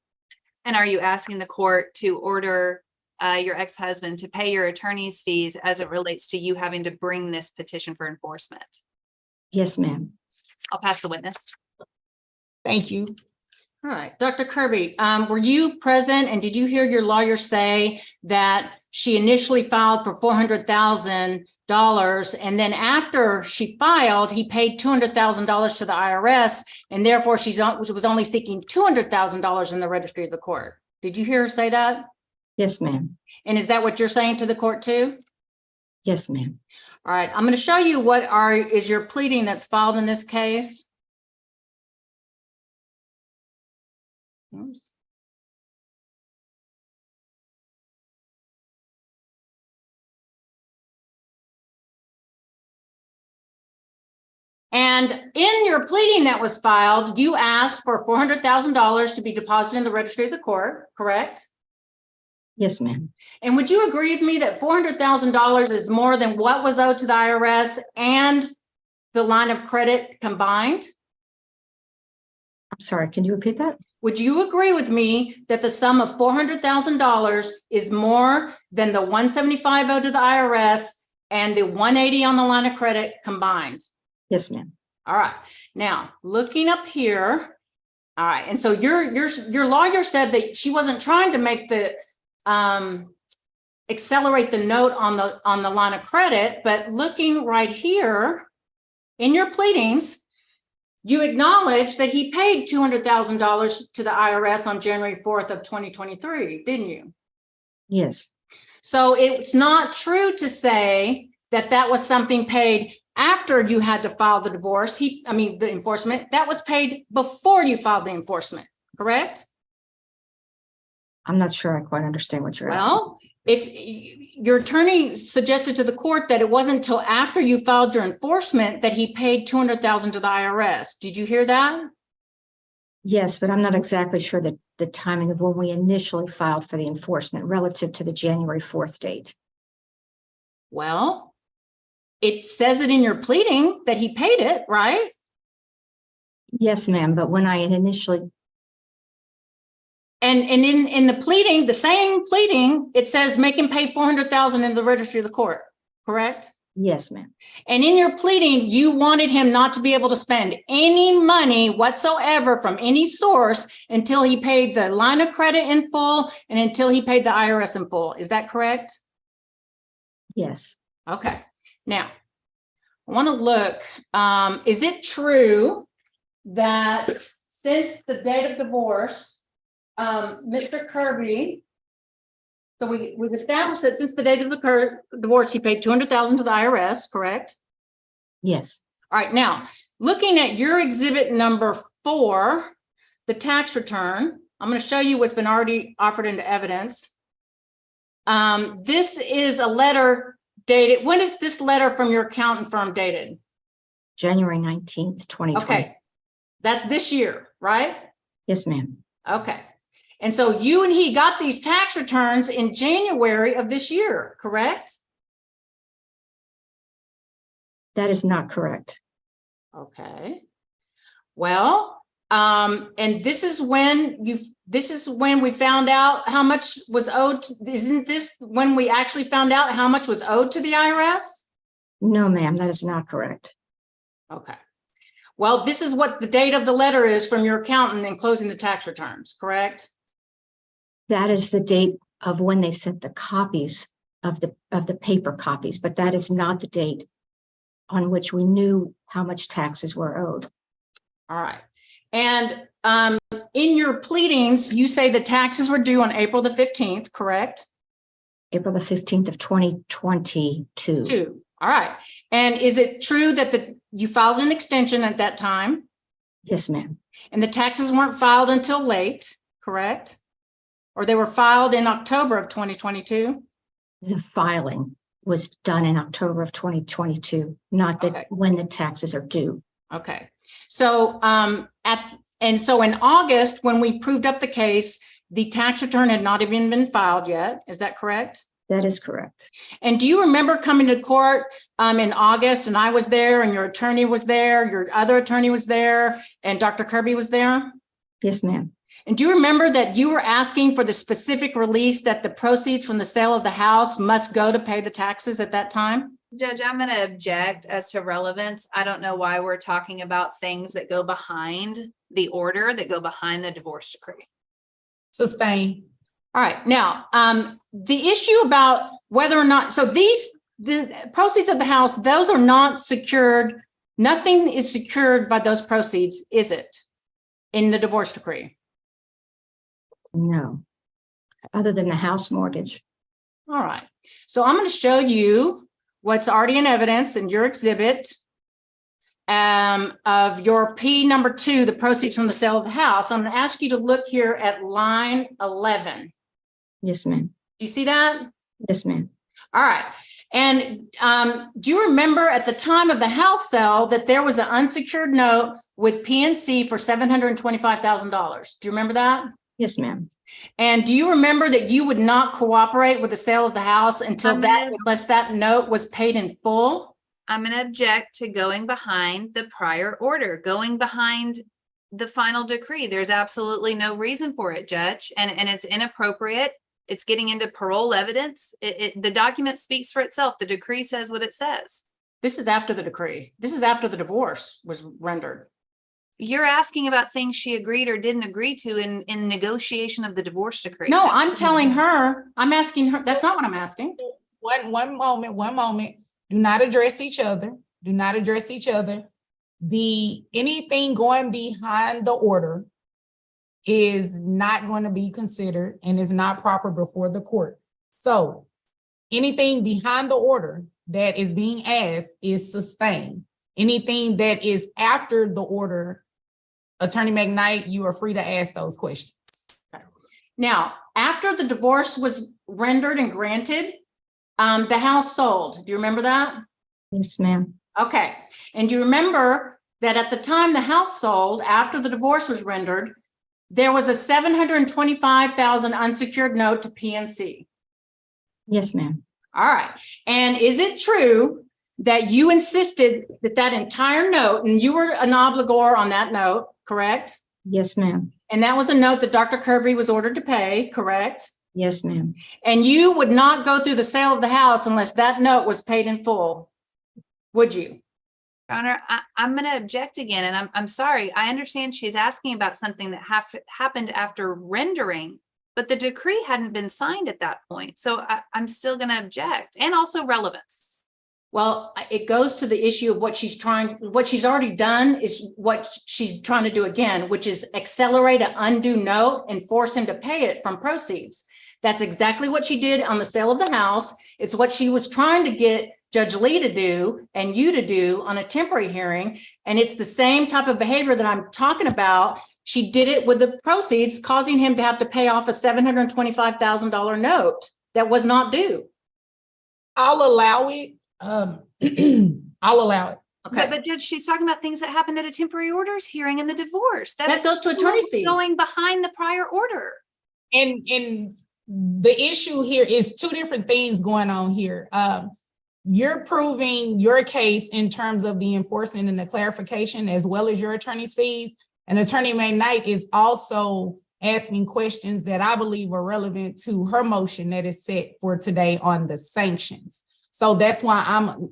And are you asking the court to order your ex-husband to pay your attorney's fees as it relates to you having to bring this petition for enforcement? Yes, ma'am. I'll pass the witness. Thank you. All right, Dr. Kirby, were you present and did you hear your lawyer say that she initially filed for $400,000 and then after she filed, he paid $200,000 to the IRS and therefore she was only seeking $200,000 in the registry of the court? Did you hear her say that? Yes, ma'am. And is that what you're saying to the court too? Yes, ma'am. All right, I'm going to show you what is your pleading that's filed in this case. Oops. And in your pleading that was filed, you asked for $400,000 to be deposited in the registry of the court, correct? Yes, ma'am. And would you agree with me that $400,000 is more than what was owed to the IRS and the line of credit combined? I'm sorry, can you repeat that? Would you agree with me that the sum of $400,000 is more than the $175 owed to the IRS and the $180 on the line of credit combined? Yes, ma'am. All right. Now, looking up here. All right. And so your lawyer said that she wasn't trying to make the accelerate the note on the line of credit, but looking right here in your pleadings, you acknowledge that he paid $200,000 to the IRS on January 4th of 2023, didn't you? Yes. So it's not true to say that that was something paid after you had to file the divorce. The enforcement, that was paid before you filed the enforcement, correct? I'm not sure I quite understand what you're asking. Well, if your attorney suggested to the court that it wasn't until after you filed your enforcement that he paid $200,000 to the IRS. Did you hear that? Yes, but I'm not exactly sure that the timing of when we initially filed for the enforcement relative to the January 4th date. Well, it says it in your pleading that he paid it, right? Yes, ma'am, but when I initially... And in the pleading, the same pleading, it says make him pay $400,000 in the registry of the court, correct? Yes, ma'am. And in your pleading, you wanted him not to be able to spend any money whatsoever from any source until he paid the line of credit in full and until he paid the IRS in full. Is that correct? Yes. Okay. Now, I want to look, is it true that since the date of divorce, Mr. Kirby, so we've established that since the date of the divorce, he paid $200,000 to the IRS, correct? Yes. All right. Now, looking at your exhibit number 4, the tax return, I'm going to show you what's been already offered into evidence. This is a letter dated. When is this letter from your accountant firm dated? January 19th, 2020. Okay, that's this year, right? Yes, ma'am. Okay. And so you and he got these tax returns in January of this year, correct? That is not correct. Okay. Well, and this is when we found out how much was owed. Isn't this when we actually found out how much was owed to the IRS? No, ma'am, that is not correct. Okay. Well, this is what the date of the letter is from your accountant enclosing the tax returns, correct? That is the date of when they sent the copies of the paper copies, but that is not the date on which we knew how much taxes were owed. All right. And in your pleadings, you say the taxes were due on April the 15th, correct? April the 15th of 2022. All right. And is it true that you filed an extension at that time Yes, ma'am. and the taxes weren't filed until late, correct? Or they were filed in October of 2022? The filing was done in October of 2022, not that Okay. when the taxes are due. Okay. So so in August, when we proved up the case, the tax return had not even been filed yet. Is that correct? That is correct. And do you remember coming to court in August and I was there and your attorney was there, your other attorney was there, and Dr. Kirby was there? Yes, ma'am. And do you remember that you were asking for the specific release that the proceeds from the sale of the house must go to pay the taxes at that time? Judge, I'm going to object as to relevance. I don't know why we're talking about things that go behind the order, that go behind the divorce decree. Sustain. All right. Now, the issue about whether or not, so the proceeds of the house, those are not secured. Nothing is secured by those proceeds, is it? In the divorce decree? No, other than the house mortgage. All right. So I'm going to show you what's already in evidence in your exhibit of your P number 2, the proceeds from the sale of the house. I'm going to ask you to look here at line 11. Yes, ma'am. Do you see that? Yes, ma'am. All right. And do you remember at the time of the house sale that there was an unsecured note with PNC for $725,000? Do you remember that? Yes, ma'am. And do you remember that you would not cooperate with the sale of the house unless that note was paid in full? I'm going to object to going behind the prior order, going behind the final decree. There's absolutely no reason for it, Judge, and it's inappropriate. It's getting into parole evidence. The document speaks for itself. The decree says what it says. This is after the decree. This is after the divorce was rendered. You're asking about things she agreed or didn't agree to in negotiation of the divorce decree. No, I'm telling her, I'm asking her. That's not what I'm asking. One moment. Do not address each other. Do not address each other. Anything going behind the order is not going to be considered and is not proper before the court. So anything behind the order that is being asked is sustained. Anything that is after the order, Attorney McKnight, you are free to ask those questions. Now, after the divorce was rendered and granted, the house sold. Do you remember that? Yes, ma'am. Okay. And do you remember that at the time the house sold, after the divorce was rendered, there was a $725,000 unsecured note to PNC? Yes, ma'am. All right. And is it true that you insisted that entire note, and you were an obligor on that note, correct? Yes, ma'am. And that was a note that Dr. Kirby was ordered to pay, correct? Yes, ma'am. And you would not go through the sale of the house unless that note was paid in full, would you? Your Honor, I'm going to object again, and I'm sorry. I understand she's asking about something that happened after rendering, but the decree hadn't been signed at that point. So I'm still going to object, and also relevance. Well, it goes to the issue of what she's already done is what she's trying to do again, which is accelerate an undue note and force him to pay it from proceeds. That's exactly what she did on the sale of the house. It's what she was trying to get Judge Lee to do and you to do on a temporary hearing. And it's the same type of behavior that I'm talking about. She did it with the proceeds, causing him to have to pay off a $725,000 note that was not due. I'll allow it. I'll allow it. Okay, But Judge, she's talking about things that happened at a temporary orders hearing in the divorce. that goes to attorney's fees. Going behind the prior order. And the issue here is two different things going on here. You're proving your case in terms of the enforcement and the clarification, as well as your attorney's fees. And Attorney McKnight is also asking questions that I believe are relevant to her motion that is set for today on the sanctions. So that's why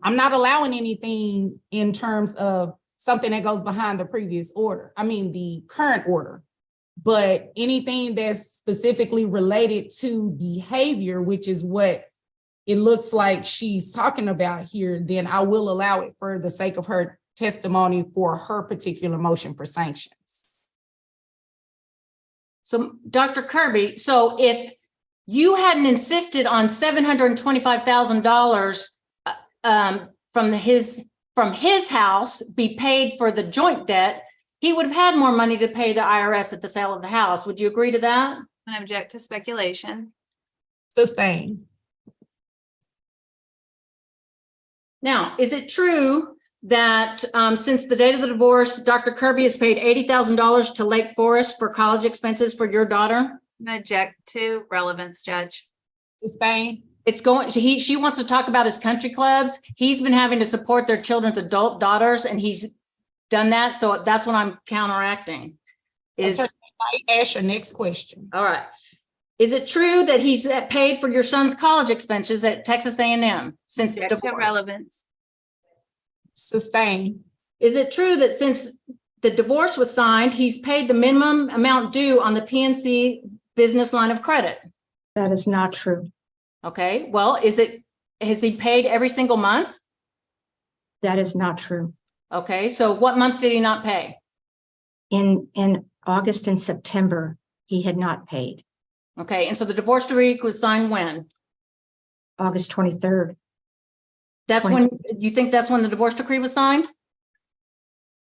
I'm not allowing anything in terms of something that goes behind the previous order. I mean, the current order. But anything that's specifically related to behavior, which is what it looks like she's talking about here, then I will allow it for the sake of her testimony for her particular motion for sanctions. So Dr. Kirby, so if you hadn't insisted on $725,000 from his house be paid for the joint debt, he would have had more money to pay the IRS at the sale of the house. Would you agree to that? I object to speculation. Sustain. Now, is it true that since the date of the divorce, Dr. Kirby has paid $80,000 to Lake Forest for college expenses for your daughter? I object to relevance, Judge. Sustain. It's going, she wants to talk about his country clubs. He's been having to support their children's adult daughters, and he's done that. So that's what I'm counteracting. Attorney McKnight, ask your next question. All right. Is it true that he's paid for your son's college expenses at Texas A&M since the Object to divorce? relevance. Sustain. Is it true that since the divorce was signed, he's paid the minimum amount due on the PNC business line of credit? That is not true. Okay, well, has he paid every single month? That is not true. Okay, so what month did he not pay? In August and September, he had not paid. Okay, and so the divorce decree was signed when? August 23rd. That's when, you think that's when the divorce decree was signed?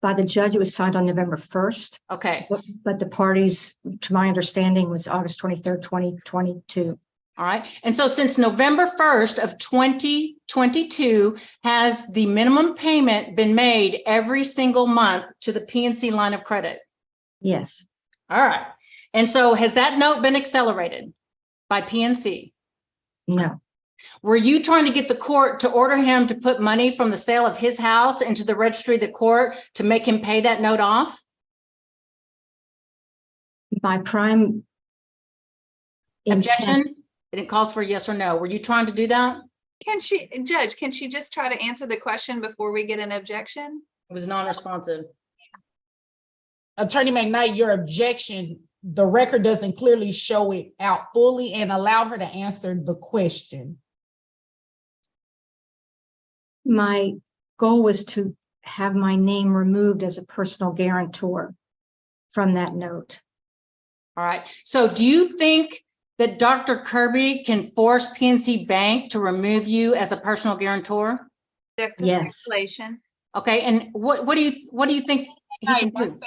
By the judge, it was signed on November 1st, Okay, but the parties, to my understanding, was August 23rd, 2022. all right. And so since November 1st of 2022, has the minimum payment been made every single month to the PNC line of credit? Yes, All right. And so has that note been accelerated by PNC? no, Were you trying to get the court to order him to put money from the sale of his house into the registry of the court to make him pay that note off? my prime intent- Objection? And it calls for a yes or no. Were you trying to do that? Judge, can she just try to answer the question before we get an objection? It was non-responsive. Attorney McKnight, your objection, the record doesn't clearly show it out fully, and allow her to answer the question. My goal was to have my name removed as a personal guarantor from that note. All right. So do you think that Dr. Kirby can force PNC Bank to remove you as a personal guarantor? Object to Yes. speculation. Okay. And what do you think he Hey, can one do?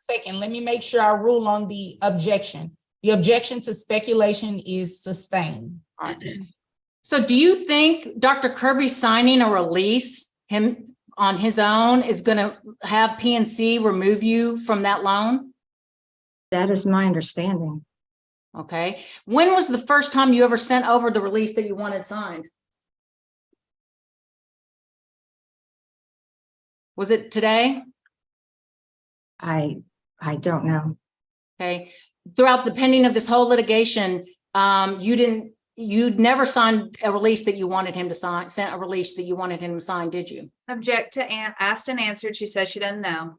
second. Let me make sure I rule on the objection. The objection to speculation is sustained. All right. So do you think Dr. Kirby signing a release him on his own is going to have PNC remove you from that loan? That is my understanding. Okay. When was the first time you ever sent over the release that you wanted signed? Was it today? I don't know. Okay. Throughout the pending of this whole litigation, you'd never signed a release that you wanted him to sign, sent a release that you wanted him to sign, did you? Object to asked and answered. She says she doesn't know.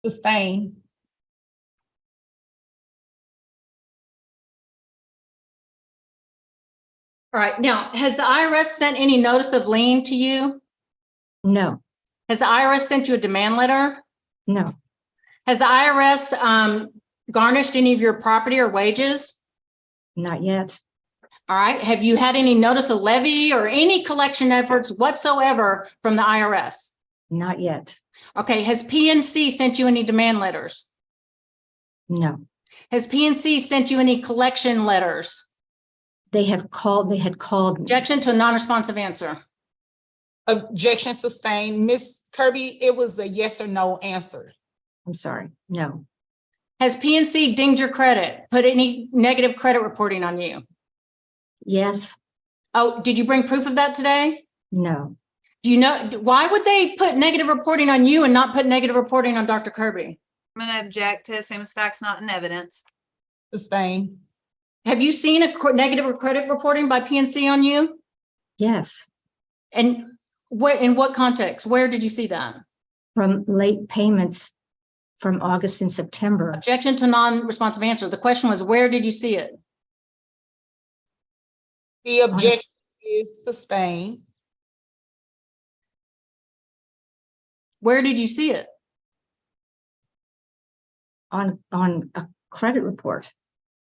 Sustained. All right. Now, has the IRS sent any notice of lien to you? No, Has the IRS sent you a demand letter? no, Has the IRS garnished any of your property or wages? not yet. All right. Have you had any notice of levy or any collection efforts whatsoever from the IRS? Not yet. Okay. Has PNC sent you any demand letters? No. Has PNC sent you any collection letters? They had called me. Objection to a non-responsive answer. Objection sustained. Ms. Kirby, it was a yes or no answer. I'm sorry. No. Has PNC dinged your credit, put any negative credit reporting on you? Yes. Oh, did you bring proof of that today? No. Do you know, why would they put negative reporting on you and not put negative reporting on Dr. Kirby? I'm going to object to assume facts not in evidence. Sustained. Have you seen a negative credit reporting by PNC on you? Yes. And in what context? Where did you see that? From late payments from August and September. Objection to non-responsive answer. The question was, where did you see it? The objection is sustained. Where did you see it? On a credit report.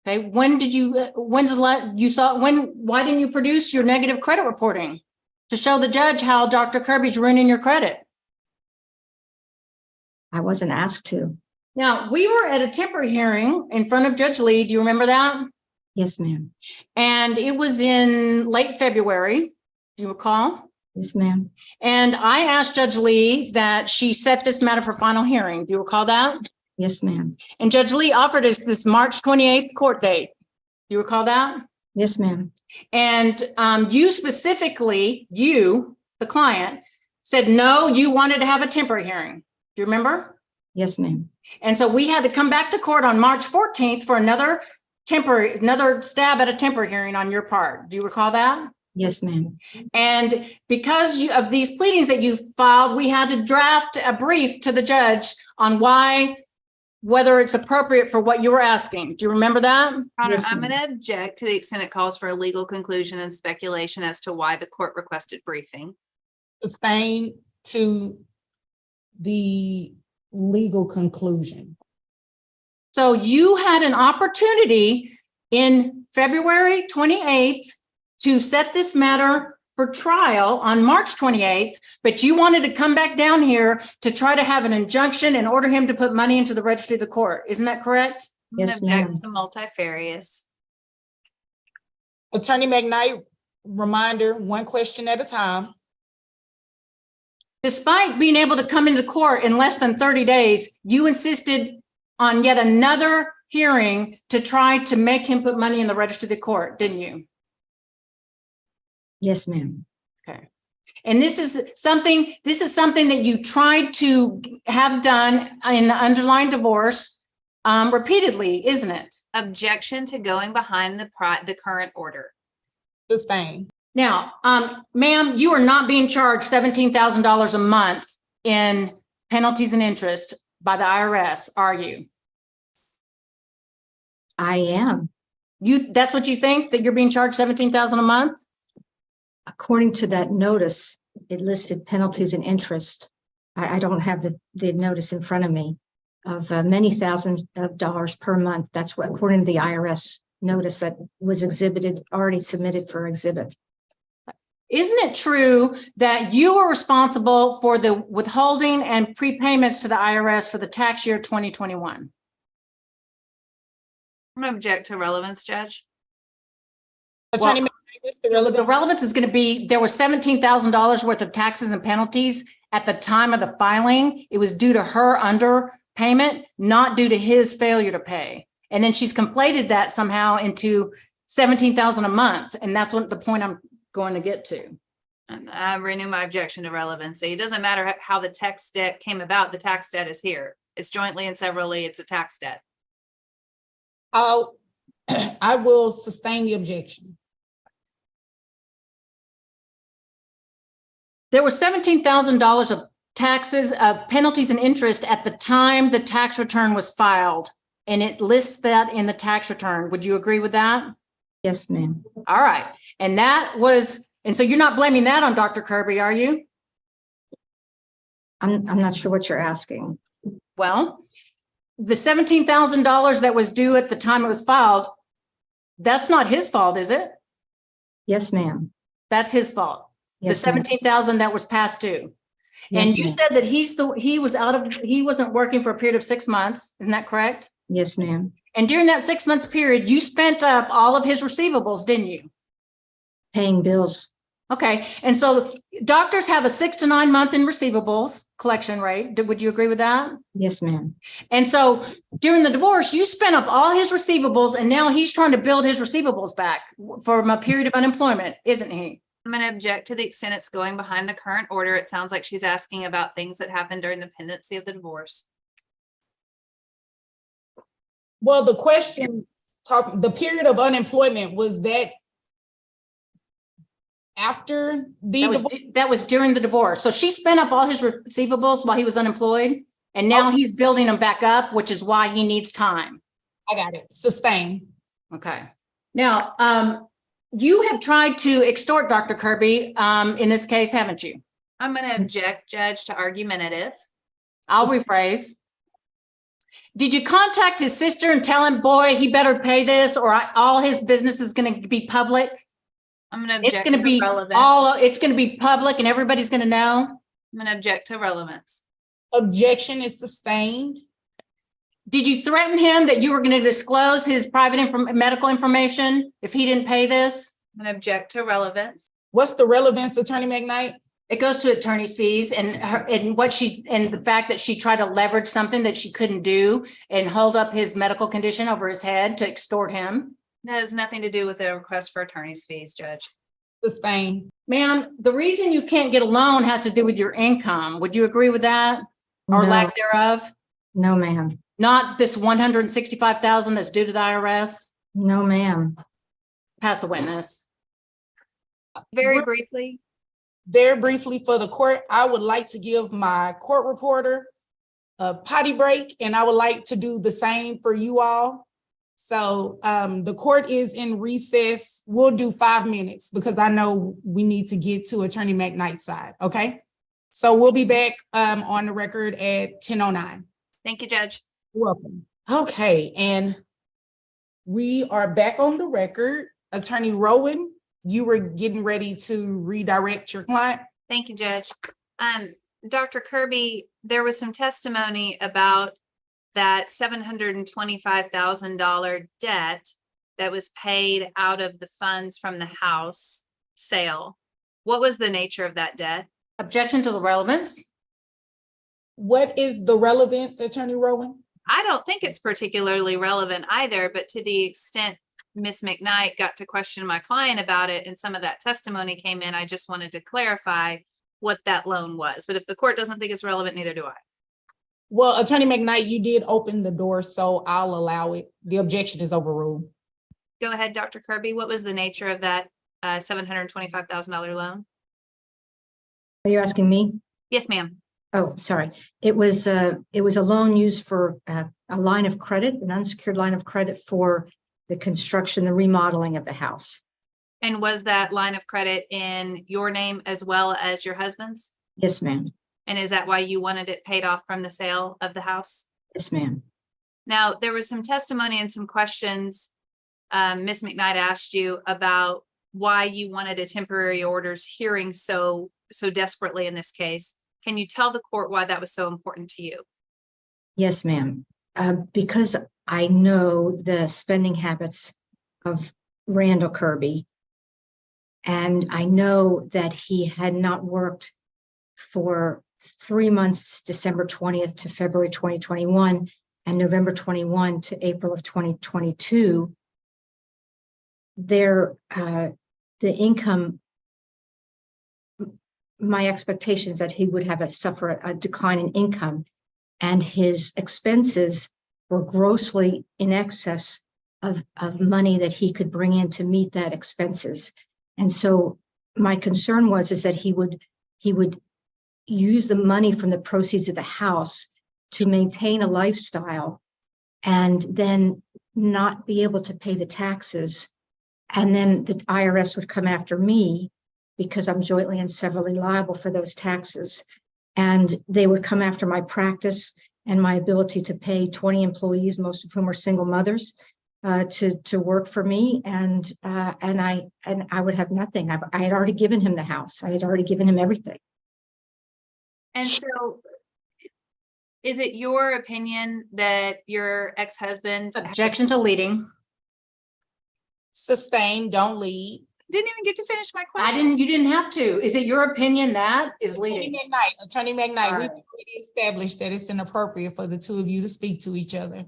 Okay, when did you, when's the last you saw, why didn't you produce your negative credit reporting to show the judge how Dr. Kirby's ruining your credit? I wasn't asked to. Now, we were at a temporary hearing in front of Judge Lee. Do you remember that? Yes, ma'am. And it was in late February. Do you recall? Yes, ma'am. And I asked Judge Lee that she set this matter for final hearing. Do you recall that? Yes, ma'am. And Judge Lee offered us this March 28th court date. Do you recall that? Yes, ma'am. And you specifically, you, the client, said, no, you wanted to have a temporary hearing. Do you remember? Yes, ma'am. And so we had to come back to court on March 14th for another stab at a temporary hearing on your part. Do you recall that? Yes, ma'am. And because of these pleadings that you filed, we had to draft a brief to the judge on whether it's appropriate for what you were asking. Do you remember that? Honor, Yes, I'm ma'am. going to object to the extent it calls for a legal conclusion and speculation as to why the court requested briefing. Sustained to the legal conclusion. So you had an opportunity in February 28th to set this matter for trial on March 28th, but you wanted to come back down here to try to have an injunction and order him to put money into the registry of the court. Isn't that correct? I'm gonna Yes, object ma'am. to multifarious. Attorney McKnight, reminder, one question at a time. Despite being able to come into court in less than 30 days, you insisted on yet another hearing to try to make him put money in the registry of the court, didn't you? Yes, ma'am. Okay. And this is something that you tried to have done in the underlying divorce repeatedly, isn't it? Objection to going behind the current order. Sustained. Now, ma'am, you are not being charged $17,000 a month in penalties and interest by the IRS, are you? I am. That's what you think, that you're being charged $17,000 a month? According to that notice, it listed penalties and interest. I don't have the notice in front of me of many thousands of dollars per month. That's what, according to the IRS notice that was already submitted for exhibit. Isn't it true that you were responsible for the withholding and prepayments to the IRS for the tax year 2021? I'm going to object to relevance, Judge. Attorney Well, McKnight, what's the The relevant? relevance is going to be, there was $17,000 worth of taxes and penalties at the time of the filing. It was due to her underpayment, not due to his failure to pay. And then she's conflated that somehow into $17,000 a month. And that's what the point I'm going to get to. And I renew my objection to relevancy. It doesn't matter how the tax debt came about. The tax debt is here. It's jointly and severally, it's a tax debt. I will sustain the objection. There was $17,000 of taxes, penalties and interest at the time the tax return was filed. And it lists that in the tax return. Would you agree with that? Yes, ma'am. All right. And so you're not blaming that on Dr. Kirby, are you? I'm not sure what you're asking. Well, the $17,000 that was due at the time it was filed, that's not his fault, is it? Yes, ma'am. That's his fault. The Yes, ma'am. 17,000 that was passed due. Yes, And you ma'am. said that he wasn't working for a period of 6 months. Isn't that correct? Yes, ma'am. And during that 6 months period, you spent up all of his receivables, didn't you? Paying bills. Okay. And so doctors have a 6 to 9 month in receivables collection rate. Would you agree with that? Yes, ma'am. And so during the divorce, you spent up all his receivables and now he's trying to build his receivables back from a period of unemployment, isn't he? I'm going to object to the extent it's going behind the current order. It sounds like she's asking about things that happened during the pendency of the divorce. Well, the question, the period of unemployment, was that after the divorce? That was during the divorce. So she spent up all his receivables while he was unemployed. And now he's building them back up, which is why he needs time. I got it. Sustain. Okay. Now, you have tried to extort Dr. Kirby in this case, haven't you? I'm going to object, Judge, to argumentative. I'll rephrase. Did you contact his sister and tell him, boy, he better pay this or all his business is going to be public? I'm going to It's object going to be relevance. it's going to be public and everybody's going to know. I'm going to object to relevance. Objection is sustained. Did you threaten him that you were going to disclose his private medical information if he didn't pay this? I'm going to object to relevance. What's the relevance, Attorney McKnight? It goes to attorney's fees and the fact that she tried to leverage something that she couldn't do and hold up his medical condition over his head to extort him. That has nothing to do with the request for attorney's fees, Judge. Sustain. Ma'am, the reason you can't get a loan has to do with your income. Would you agree with that? Or No. lack thereof? No, ma'am. Not this 165,000 that's due to the IRS? No, ma'am. Pass a witness. Very briefly, Very briefly for the court, I would like to give my court reporter a potty break, and I would like to do the same for you all. So the court is in recess. We'll do 5 minutes because I know we need to get to Attorney McKnight's side, okay? So we'll be back on the record at 10:09. thank you, Judge. Welcome. Okay, and we are back on the record. Attorney Rowan, you were getting ready to redirect your client. Thank you, Judge. Dr. Kirby, there was some testimony about that $725,000 debt that was paid out of the funds from the house sale. What was the nature of that debt? Objection to the relevance. What is the relevance, Attorney Rowan? I don't think it's particularly relevant either, but to the extent Ms. McKnight got to question my client about it and some of that testimony came in, I just wanted to clarify what that loan was. But if the court doesn't think it's relevant, neither do I. Well, Attorney McKnight, you did open the door, so I'll allow it. The objection is overruled. Go ahead, Dr. Kirby. What was the nature of that $725,000 loan? Are you asking me? Yes, ma'am. Oh, sorry. It was a loan used for a line of credit, an unsecured line of credit for the construction, the remodeling of the house. And was that line of credit in your name as well as your husband's? Yes, ma'am. And is that why you wanted it paid off from the sale of the house? Yes, ma'am. Now, there was some testimony and some questions Ms. McKnight asked you about why you wanted a temporary orders hearing so desperately in this case. Can you tell the court why that was so important to you? Yes, ma'am. Because I know the spending habits of Randall Kirby, and I know that he had not worked for 3 months, December 20th to February 2021, and November 21 to April of 2022. The income, my expectation is that he would have suffer a decline in income, and his expenses were grossly in excess of money that he could bring in to meet that expenses. And so my concern is that he would use the money from the proceeds of the house to maintain a lifestyle and then not be able to pay the taxes. And then the IRS would come after me because I'm jointly and severally liable for those taxes. And they would come after my practice and my ability to pay 20 employees, most of whom are single mothers. to work for me, and I would have nothing. I had already given him the house. I had already given him everything. And so is it your opinion that your ex-husband Objection to leading. Sustain, don't lead. didn't even get to finish my I question? you didn't have to. Is it your opinion that is Attorney leading? McKnight, we've Alright. already established that it's inappropriate for the two of you to speak to each other.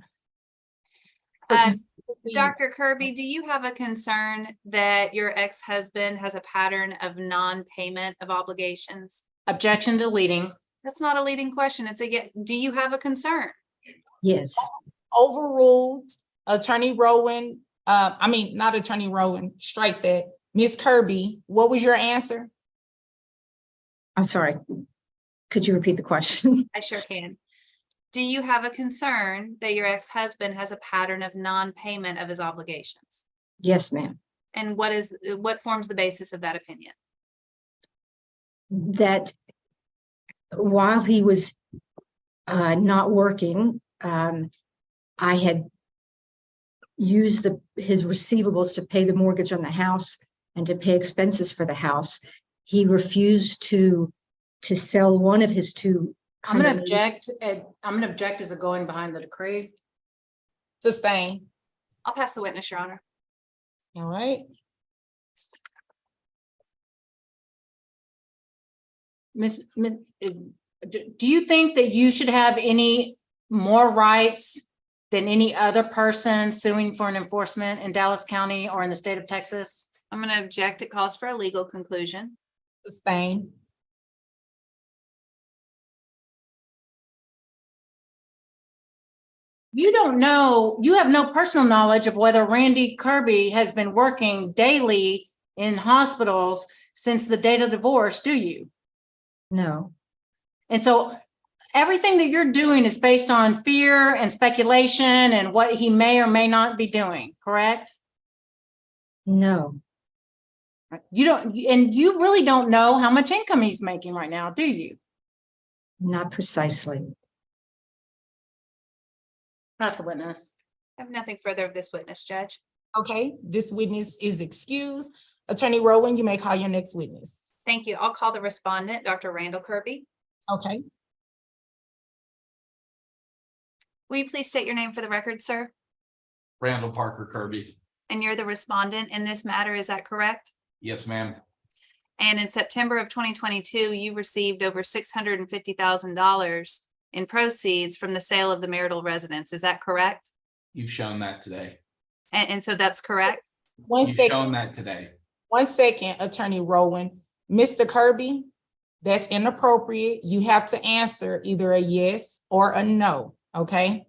Dr. Kirby, do you have a concern that your ex-husband has a pattern of non-payment of obligations? Objection to leading. That's not a leading question. It's do you have a concern? Yes, Overruled, Attorney Rowan, not Attorney Rowan, strike that. Ms. Kirby, what was your answer? I'm sorry. Could you repeat the question? I sure can. Do you have a concern that your ex-husband has a pattern of non-payment of his obligations? Yes, ma'am. And what forms the basis of that opinion? That while he was not working, I had used his receivables to pay the mortgage on the house and to pay expenses for the house. He refused to sell one of his two. I'm going to object. I'm going to object as a going behind the decree. Sustain. I'll pass the witness, Your Honor. All right. Do you think that you should have any more rights than any other person suing for an enforcement in Dallas County or in the state of Texas? I'm going to object. It calls for a legal conclusion. Sustain. You don't know, you have no personal knowledge of whether Randy Kirby has been working daily in hospitals since the date of divorce, do you? No, And so everything that you're doing is based on fear and speculation and what he may or may not be doing, correct? no, You don't, and you really don't know how much income he's making right now, do you? not precisely. That's the witness. I have nothing further of this witness, Judge. Okay, this witness is excused. Attorney Rowan, you may call your next witness. Thank you. I'll call the respondent, Dr. Randall Kirby. Okay. Will you please state your name for the record, sir? Randall Parker Kirby. And you're the respondent in this matter, is that correct? Yes, ma'am. And in September of 2022, you received over $650,000 in proceeds from the sale of the marital residence. Is that correct? You've shown that today. And so that's correct? One You've shown second, that today. 1 second, Attorney Rowan. Mr. Kirby, that's inappropriate. You have to answer either a yes or a no, okay?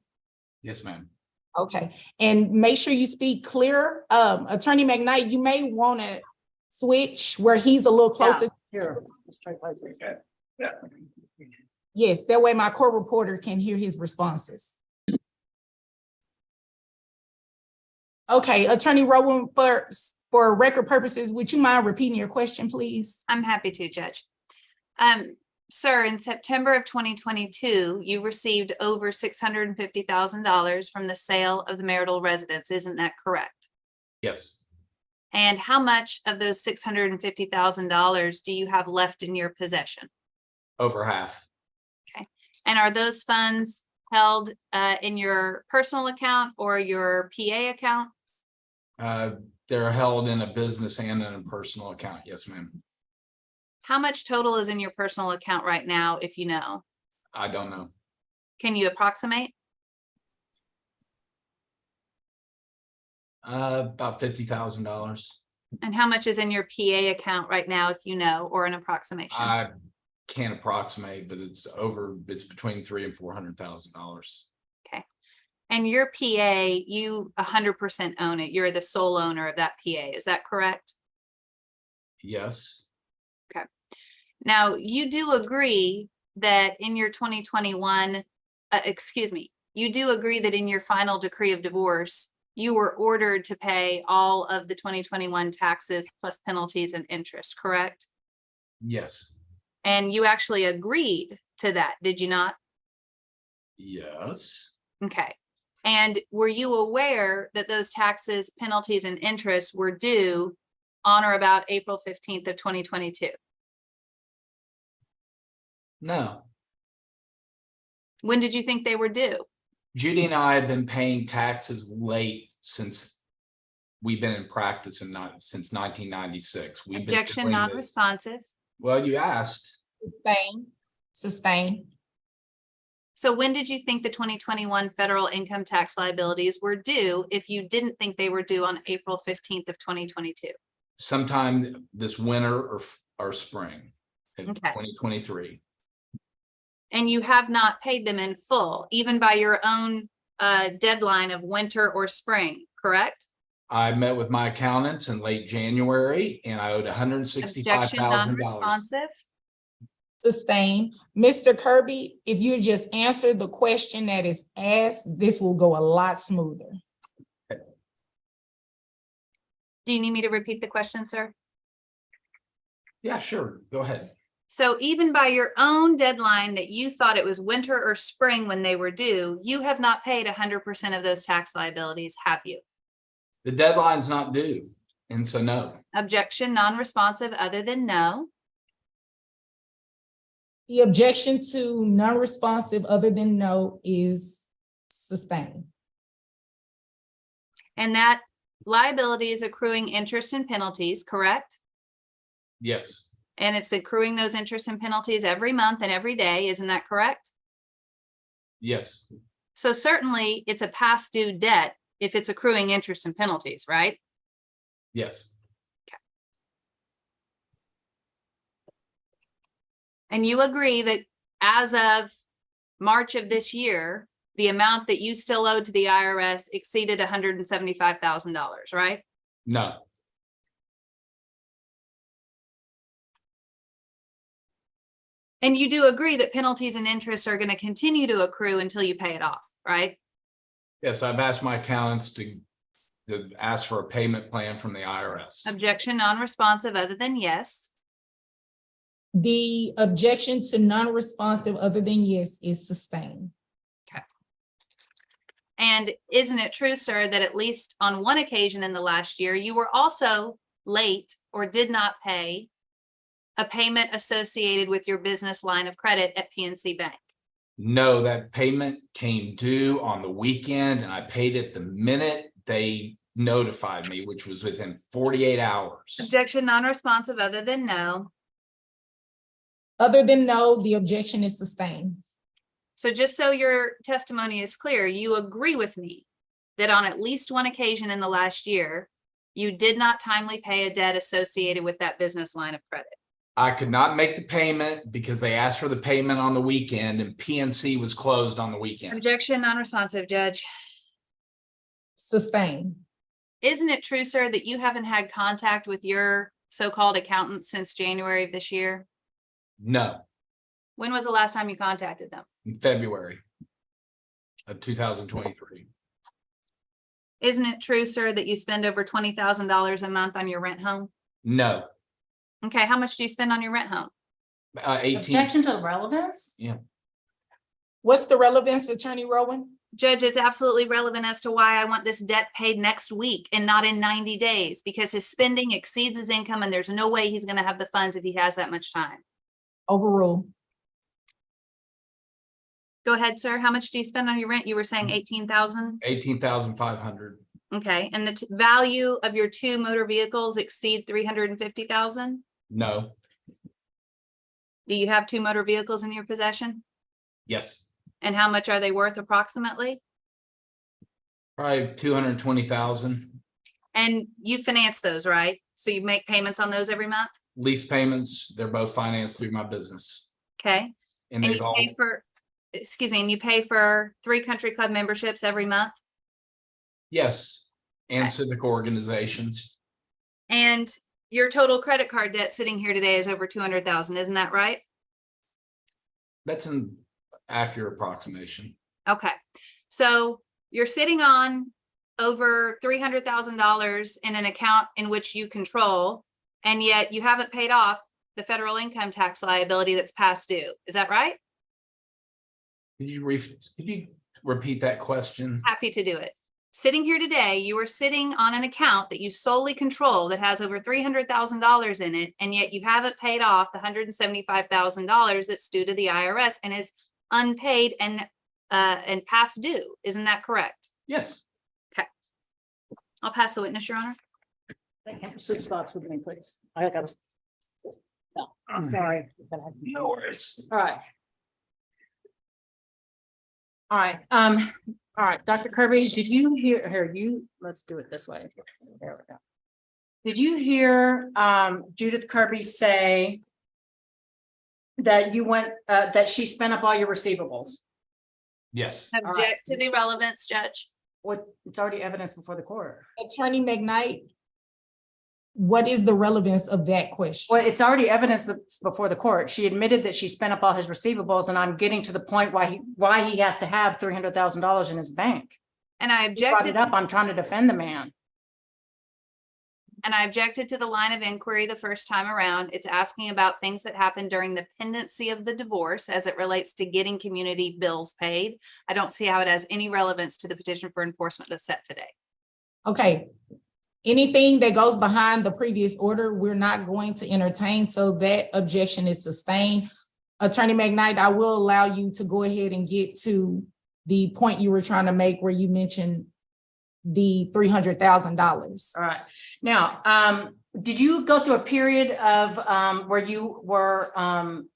Yes, ma'am. Okay, and make sure you speak clear. Attorney McKnight, you may want to switch where he's a little closer. Here. Let's try places. Yes, that way my court reporter can hear his responses. Okay, Attorney Rowan, for record purposes, would you mind repeating your question, please? I'm happy to, Judge. Sir, in September of 2022, you received over $650,000 from the sale of the marital residence. Isn't that correct? Yes. And how much of those $650,000 do you have left in your possession? Over half. And are those funds held in your personal account or your PA account? They're held in a business and in a personal account. Yes, ma'am. How much total is in your personal account right now, if you know? I don't know. Can you approximate? About $50,000. And how much is in your PA account right now, if you know, or an approximation? I can't approximate, but it's between $300,000 and $400,000. And your PA, you 100% own it. You're the sole owner of that PA. Is that correct? Yes. Now, you do agree that in your 2021, you do agree that in your final decree of divorce, you were ordered to pay all of the 2021 taxes plus penalties and interest, correct? Yes. And you actually agreed to that, did you not? Yes. Okay. And were you aware that those taxes, penalties, and interest were due on or about April 15th of 2022? No. When did you think they were due? Judy and I have been paying taxes late since we've been in practice since 1996. We've been Objection, doing this. non-responsive. Well, you asked. Sustain. Sustain. So when did you think the 2021 federal income tax liabilities were due if you didn't think they were due on April 15th of 2022? Sometime this winter or spring of Okay. 2023. And you have not paid them in full, even by your own deadline of winter or spring, correct? I met with my accountants in late January and I owed Objection, $165,000. non-responsive. Sustain. Mr. Kirby, if you just answer the question that is asked, this will go a lot smoother. Do you need me to repeat the question, sir? Yeah, sure. Go ahead. So even by your own deadline that you thought it was winter or spring when they were due, you have not paid 100% of those tax liabilities, have you? The deadline's not due. And so no. Objection, non-responsive, other than no. The objection to non-responsive other than no is sustained. And that liability is accruing interest and penalties, correct? Yes. And it's accruing those interest and penalties every month and every day, isn't that correct? Yes. So certainly it's a past due debt if it's accruing interest and penalties, right? Yes. And you agree that as of March of this year, the amount that you still owe to the IRS exceeded $175,000, right? No. And you do agree that penalties and interest are going to continue to accrue until you pay it off, right? Yes, I've asked my accountants to ask for a payment plan from the IRS. Objection, non-responsive, other than yes. The objection to non-responsive other than yes is sustained. And isn't it true, sir, that at least on one occasion in the last year, you were also late or did not pay a payment associated with your business line of credit at PNC Bank? No, that payment came due on the weekend and I paid it the minute they notified me, which was within 48 hours. Objection, non-responsive, other than no. Other than no, the objection is sustained. So just so your testimony is clear, you agree with me that on at least one occasion in the last year, you did not timely pay a debt associated with that business line of credit. I could not make the payment because they asked for the payment on the weekend and PNC was closed on the weekend. Objection, non-responsive, Judge. Sustained. Isn't it true, sir, that you haven't had contact with your so-called accountant since January of this year? No, When was the last time you contacted them? in February of 2023. Isn't it true, sir, that you spend over $20,000 a month on your rent home? No, Okay, how much do you spend on your rent home? 18. Objection to relevance? What's the relevance, Attorney Rowan? Judge, it's absolutely relevant as to why I want this debt paid next week and not in 90 days, because his spending exceeds his income and there's no way he's going to have the funds if he has that much time. Overrule. Go ahead, sir. How much do you spend on your rent? You were saying 18,000? 18,500. Okay, and the value of your two motor vehicles exceed 350,000? No, Do you have two motor vehicles in your possession? yes, And how much are they worth approximately? probably 220,000. And you finance those, right? So you make payments on those every month? Lease payments, they're both financed through my business. Okay. And And they've you all, pay for, excuse me, and you pay for 3 country club memberships every month? yes, and Okay. civic organizations. And your total credit card debt sitting here today is over 200,000, isn't that right? That's an accurate approximation. Okay, so you're sitting on over $300,000 in an account in which you control, and yet you haven't paid off the federal income tax liability that's past due. Is that right? Could you Repeat that question. Happy to do it. Sitting here today, you are sitting on an account that you solely control that has over $300,000 in it, and yet you haven't paid off the $175,000 that's due to the IRS and is unpaid and past due. Isn't that correct? Yes. I'll pass the witness, Your Honor. Switch spots with me, please. I got to. No, I'm sorry. No worries. All right. All right, all right, Dr. Kirby, did you hear let's do it this way. There we go. Did you hear Judith Kirby say that you went, that she spent up all your receivables? Yes. right. Object to the relevance, Judge. What, it's already evidence before the court. Attorney McKnight, what is the relevance of that question? Well, it's already evidence that's before the court. She admitted that she spent up all his receivables, and I'm getting to the point why he has to have $300,000 in his bank. And I You brought objected, it up. I'm trying to defend the man. and I objected to the line of inquiry the first time around. It's asking about things that happened during the pendency of the divorce as it relates to getting community bills paid. I don't see how it has any relevance to the petition for enforcement that's set today. Okay. Anything that goes behind the previous order, we're not going to entertain, so that objection is sustained. Attorney McKnight, I will allow you to go ahead and get to the point you were trying to make where you mentioned the $300,000. All right. Now, did you go through a period of where you were on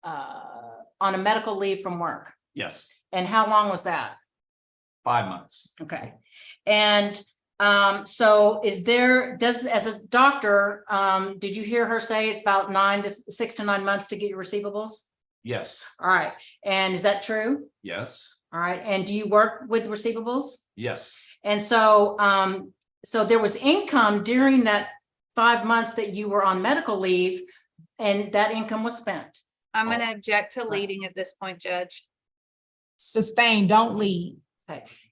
a medical leave from work? Yes. And how long was that? 5 months. Okay. And so as a doctor, did you hear her say it's about 6 to 9 months to get your receivables? Yes. All right. And is that true? Yes. All right. And do you work with receivables? Yes. And so, so there was income during that 5 months that you were on medical leave, and that income was spent. I'm going to object to leading at this point, Judge. Sustained, don't lead.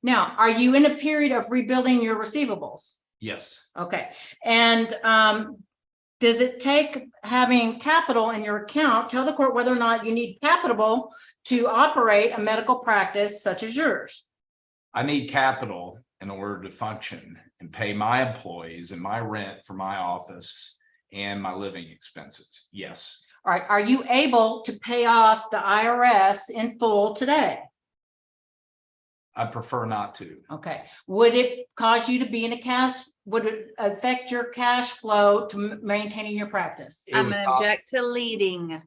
Now, are you in a period of rebuilding your receivables? Yes. Okay. And does it take having capital in your account? Tell the court whether or not you need capital to operate a medical practice such as yours. I need capital in order to function and pay my employees and my rent for my office and my living expenses. Yes. All right. Are you able to pay off the IRS in full today? I prefer not to. Okay. Would it cause you to be in a cash? Would it affect your cash flow to maintaining your practice? It I'm would going to cost- object to leading.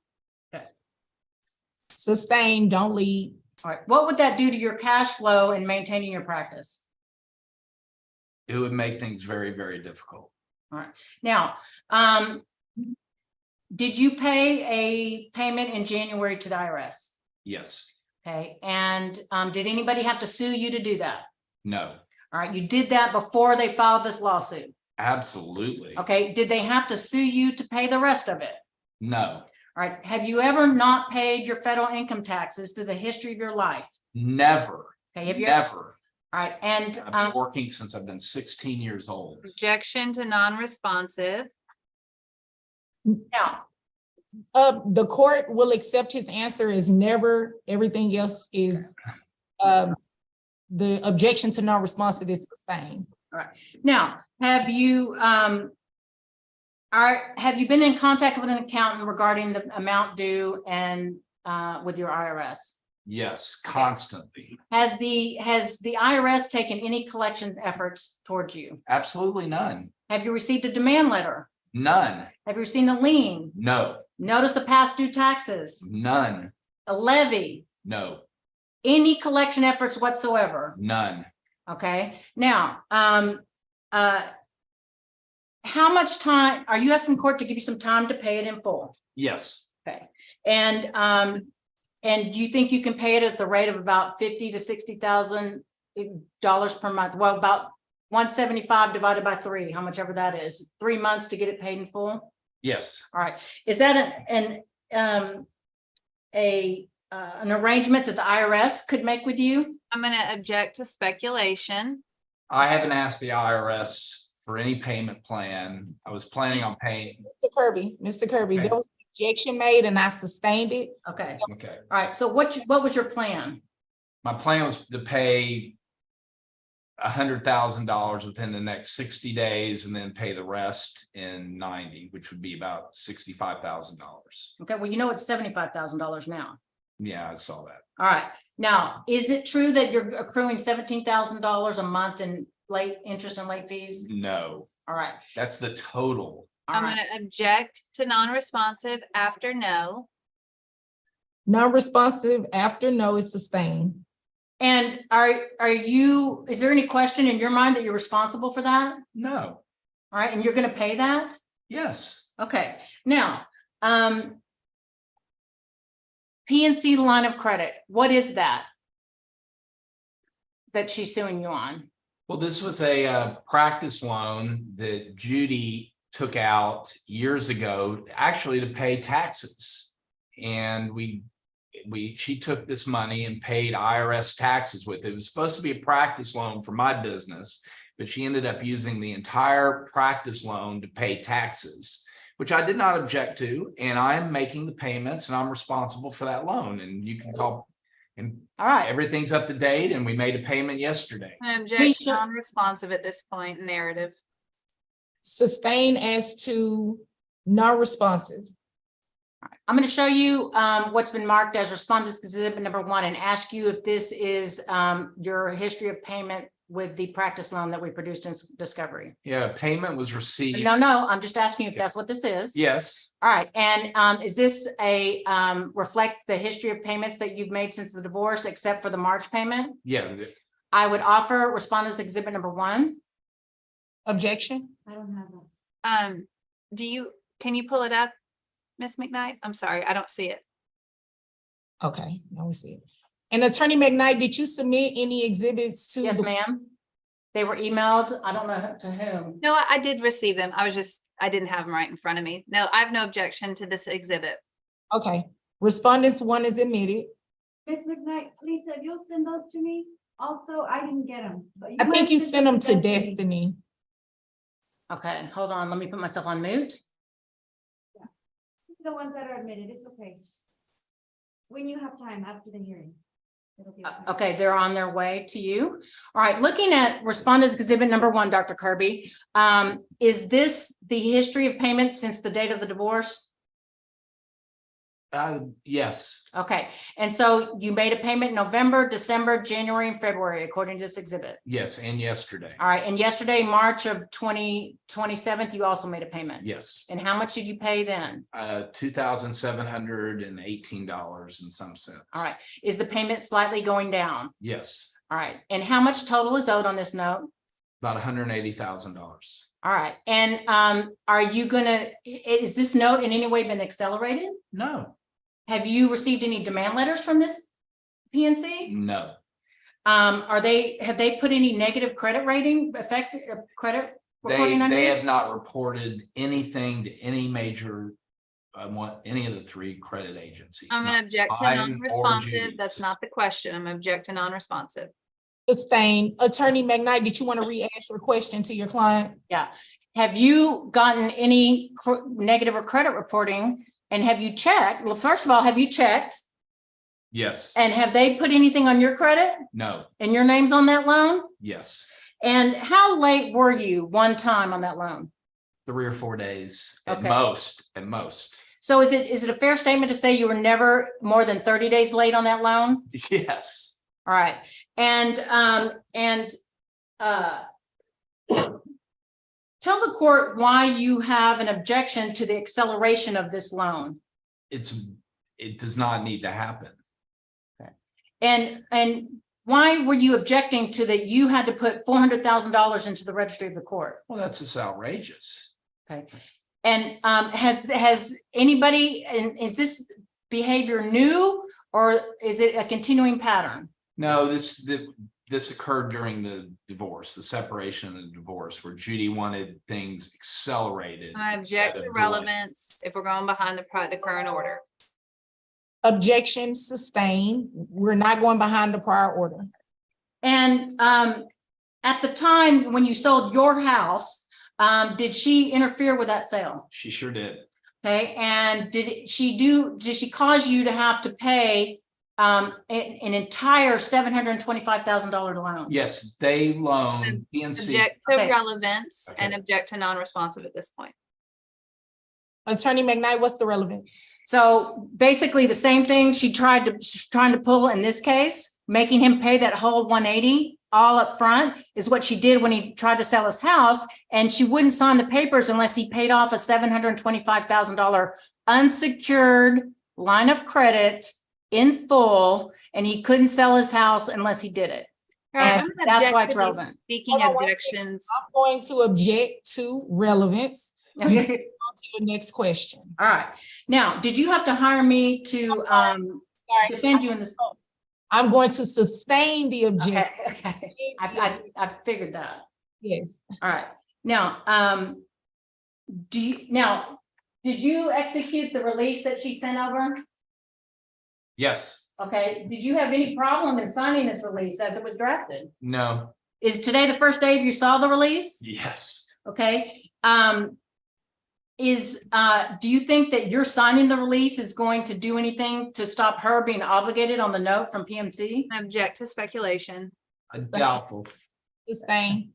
Sustained, don't lead. All right. What would that do to your cash flow in maintaining your practice? It would make things very, very difficult. All right. Now, did you pay a payment in January to the IRS? Yes. Okay. And did anybody have to sue you to do that? No. All right. You did that before they filed this lawsuit. Absolutely. Okay. Did they have to sue you to pay the rest of it? No. All right. Have you ever not paid your federal income taxes through the history of your life? Never. Okay. Have you? Never. All right. And I've been working since I've been 16 years old. Objection to non-responsive. now, The court will accept his answer as never. Everything else is, the objection to non-responsive is sustained. now, have you been in contact with an accountant regarding the amount due and with your IRS? Yes, constantly. Has the IRS taken any collection efforts towards you? Absolutely none. Have you received a demand letter? None. Have you received a lien? No. Notice of past due taxes? None. A levy? No. Any collection efforts whatsoever? None. Okay, now, how much time, are you asking court to give you some time to pay it in full? Yes. Okay, and do you think you can pay it at the rate of about $50,000 to $60,000 per month? Well, about 175 divided by 3, how much ever that is, 3 months to get it paid in full? Yes. All right, is that an arrangement that the IRS could make with you? I'm going to object to speculation. I haven't asked the IRS for any payment plan. I was planning on paying. Mr. Kirby, Okay. there was an objection made and I sustained it. Okay, Okay. all right, so what was your plan? My plan was to pay $100,000 within the next 60 days and then pay the rest in 90, which would be about $65,000. Okay, well, you know, it's $75,000 now. Yeah, I saw that. All right. Now, is it true that you're accruing $17,000 a month in late interest and late fees? No, All right. that's the total. All I'm right. gonna object to non-responsive after no. Non-responsive after no is sustained. And are you, is there any question in your mind that you're responsible for that? No, All right, and you're gonna pay that? yes, Okay, now, PNC line of credit, what is that? That she's suing you on? well, this was a practice loan that Judy took out years ago, actually to pay taxes. And she took this money and paid IRS taxes with it. It was supposed to be a practice loan for my business, but she ended up using the entire practice loan to pay taxes, which I did not object to. And I'm making the payments and I'm responsible for that loan. And you can call, and All right, everything's up to date. And we made a payment yesterday. I object Please to show- non-responsive at this point, narrative. Sustain as to non-responsive. I'm gonna show you what's been marked as respondents exhibit number 1 and ask you if this is your history of payment with the practice loan that we produced in Discovery. Yeah, payment was received. No, I'm just asking you if that's what this is. Yes, All right, and is this a reflect the history of payments that you've made since the divorce, except for the March payment? yeah, I would offer respondents exhibit number 1. Objection? I don't have that. Can you pull it up, Ms. McKnight? I'm sorry, I don't see it. Okay, now we see it. And Attorney McKnight, did you submit any exhibits to? Yes, the- ma'am. They were emailed. I don't know to whom. No, I did receive them. I didn't have them right in front of me. No, I have no objection to this exhibit. Okay, respondents 1 is admitted. Ms. McKnight, Lisa, if you'll send those to me. Also, I didn't get them. But I might think you send sent them to Destiny. Destiny. Okay, hold on. Let me put myself on mute. The ones that are admitted, it's okay. When you have time after the hearing. It'll be okay. Okay, they're on their way to you. All right, looking at respondents exhibit number 1, Dr. Kirby, is this the history of payments since the date of the divorce? yes, Okay, and so you made a payment November, December, January, and February, according to this exhibit. yes, and yesterday. All right, and yesterday, March of 27th, you also made a payment. Yes, And how much did you pay then? $2,718 and some cents. All right, is the payment slightly going down? Yes, All right, and how much total is owed on this note? about $180,000. All right, and are you gonna, is this note in any way been accelerated? No, Have you received any demand letters from this PNC? no, Have they put any negative credit rating credit reporting on they you? have not reported anything to any major, any of the 3 credit agencies. I'm gonna not object to mine or non-responsive. Judy's. That's not the question. I'm object to non-responsive. Sustained. Attorney McKnight, did you want to re-ask your question to your client? Yeah. Have you gotten any negative or credit reporting? And have you checked? Well, first of all, have you checked? Yes, And have they put anything on your credit no, and your name's on that loan? yes, And how late were you one time on that loan? 3 or 4 days at Okay. most, So is it a fair statement to say you were never more than 30 days late on that loan? Yes. All right, and tell the court why you have an objection to the acceleration of this loan. It does not need to happen. And why were you objecting to that you had to put $400,000 into the registry of the court? Well, that's just outrageous. Okay. And has anybody, and is this behavior new or is it a continuing pattern? No, this occurred during the divorce, the separation and the divorce, where Judy wanted things accelerated. I instead object to of delayed. relevance if we're going behind the current order. Objection sustained. We're not going behind the prior order. And at the time when you sold your house, did she interfere with that sale? She sure did. Okay, and did she cause you to have to pay an entire $725,000 loan. Yes, they loan PNC. Object to Okay. relevance and Okay. object to non-responsive at this point. Attorney McKnight, what's the relevance? So basically the same thing she's trying to pull in this case, making him pay that whole 180 all up front is what she did when he tried to sell his house. And she wouldn't sign the papers unless he paid off a $725,000 unsecured line of credit in full, and he couldn't sell his house unless he did it. All right, And I'm gonna that's object why to it's these relevant. Speaking Hold on one second. objections. I'm going to object to relevance. On Okay. to the next question. All right. Now, did you have to hire me to Sorry. defend you in this? I'm going to sustain the objection. Okay. I figured that. Yes. All right. Now, did you execute the release that she sent over? Yes, Okay. Did you have any problem in signing this release as it was drafted? no, Is today the first day you saw the release? yes, Okay. Do you think that you're signing the release is going to do anything to stop her being obligated on the note from PMC? Object to speculation. doubtful. Sustain.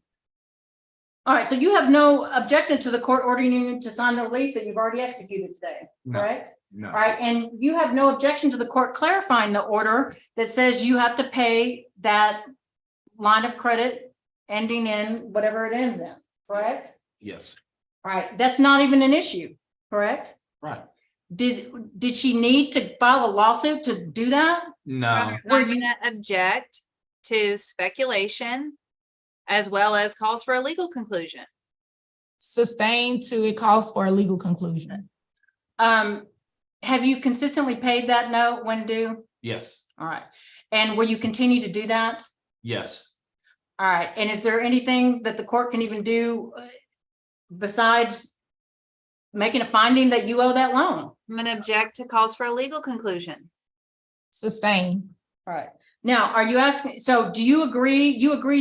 All right, so you have no objection to the court ordering you to sign the release that you've already executed today, No, correct? no, All right, and you have no objection to the court clarifying the order that says you have to pay that line of credit ending in whatever it ends in, correct? yes, All right, that's not even an issue, correct? right, Did she need to file a lawsuit to do that? no, Were I'm you- gonna object to speculation as well as calls for a legal conclusion. Sustain to it calls for a legal conclusion. Have you consistently paid that note when due? yes, All right, and will you continue to do that? yes, All right, and is there anything that the court can even do besides making a finding that you owe that loan? I'm gonna object to calls for a legal conclusion. Sustain. All right, now, are you asking, so do you agree,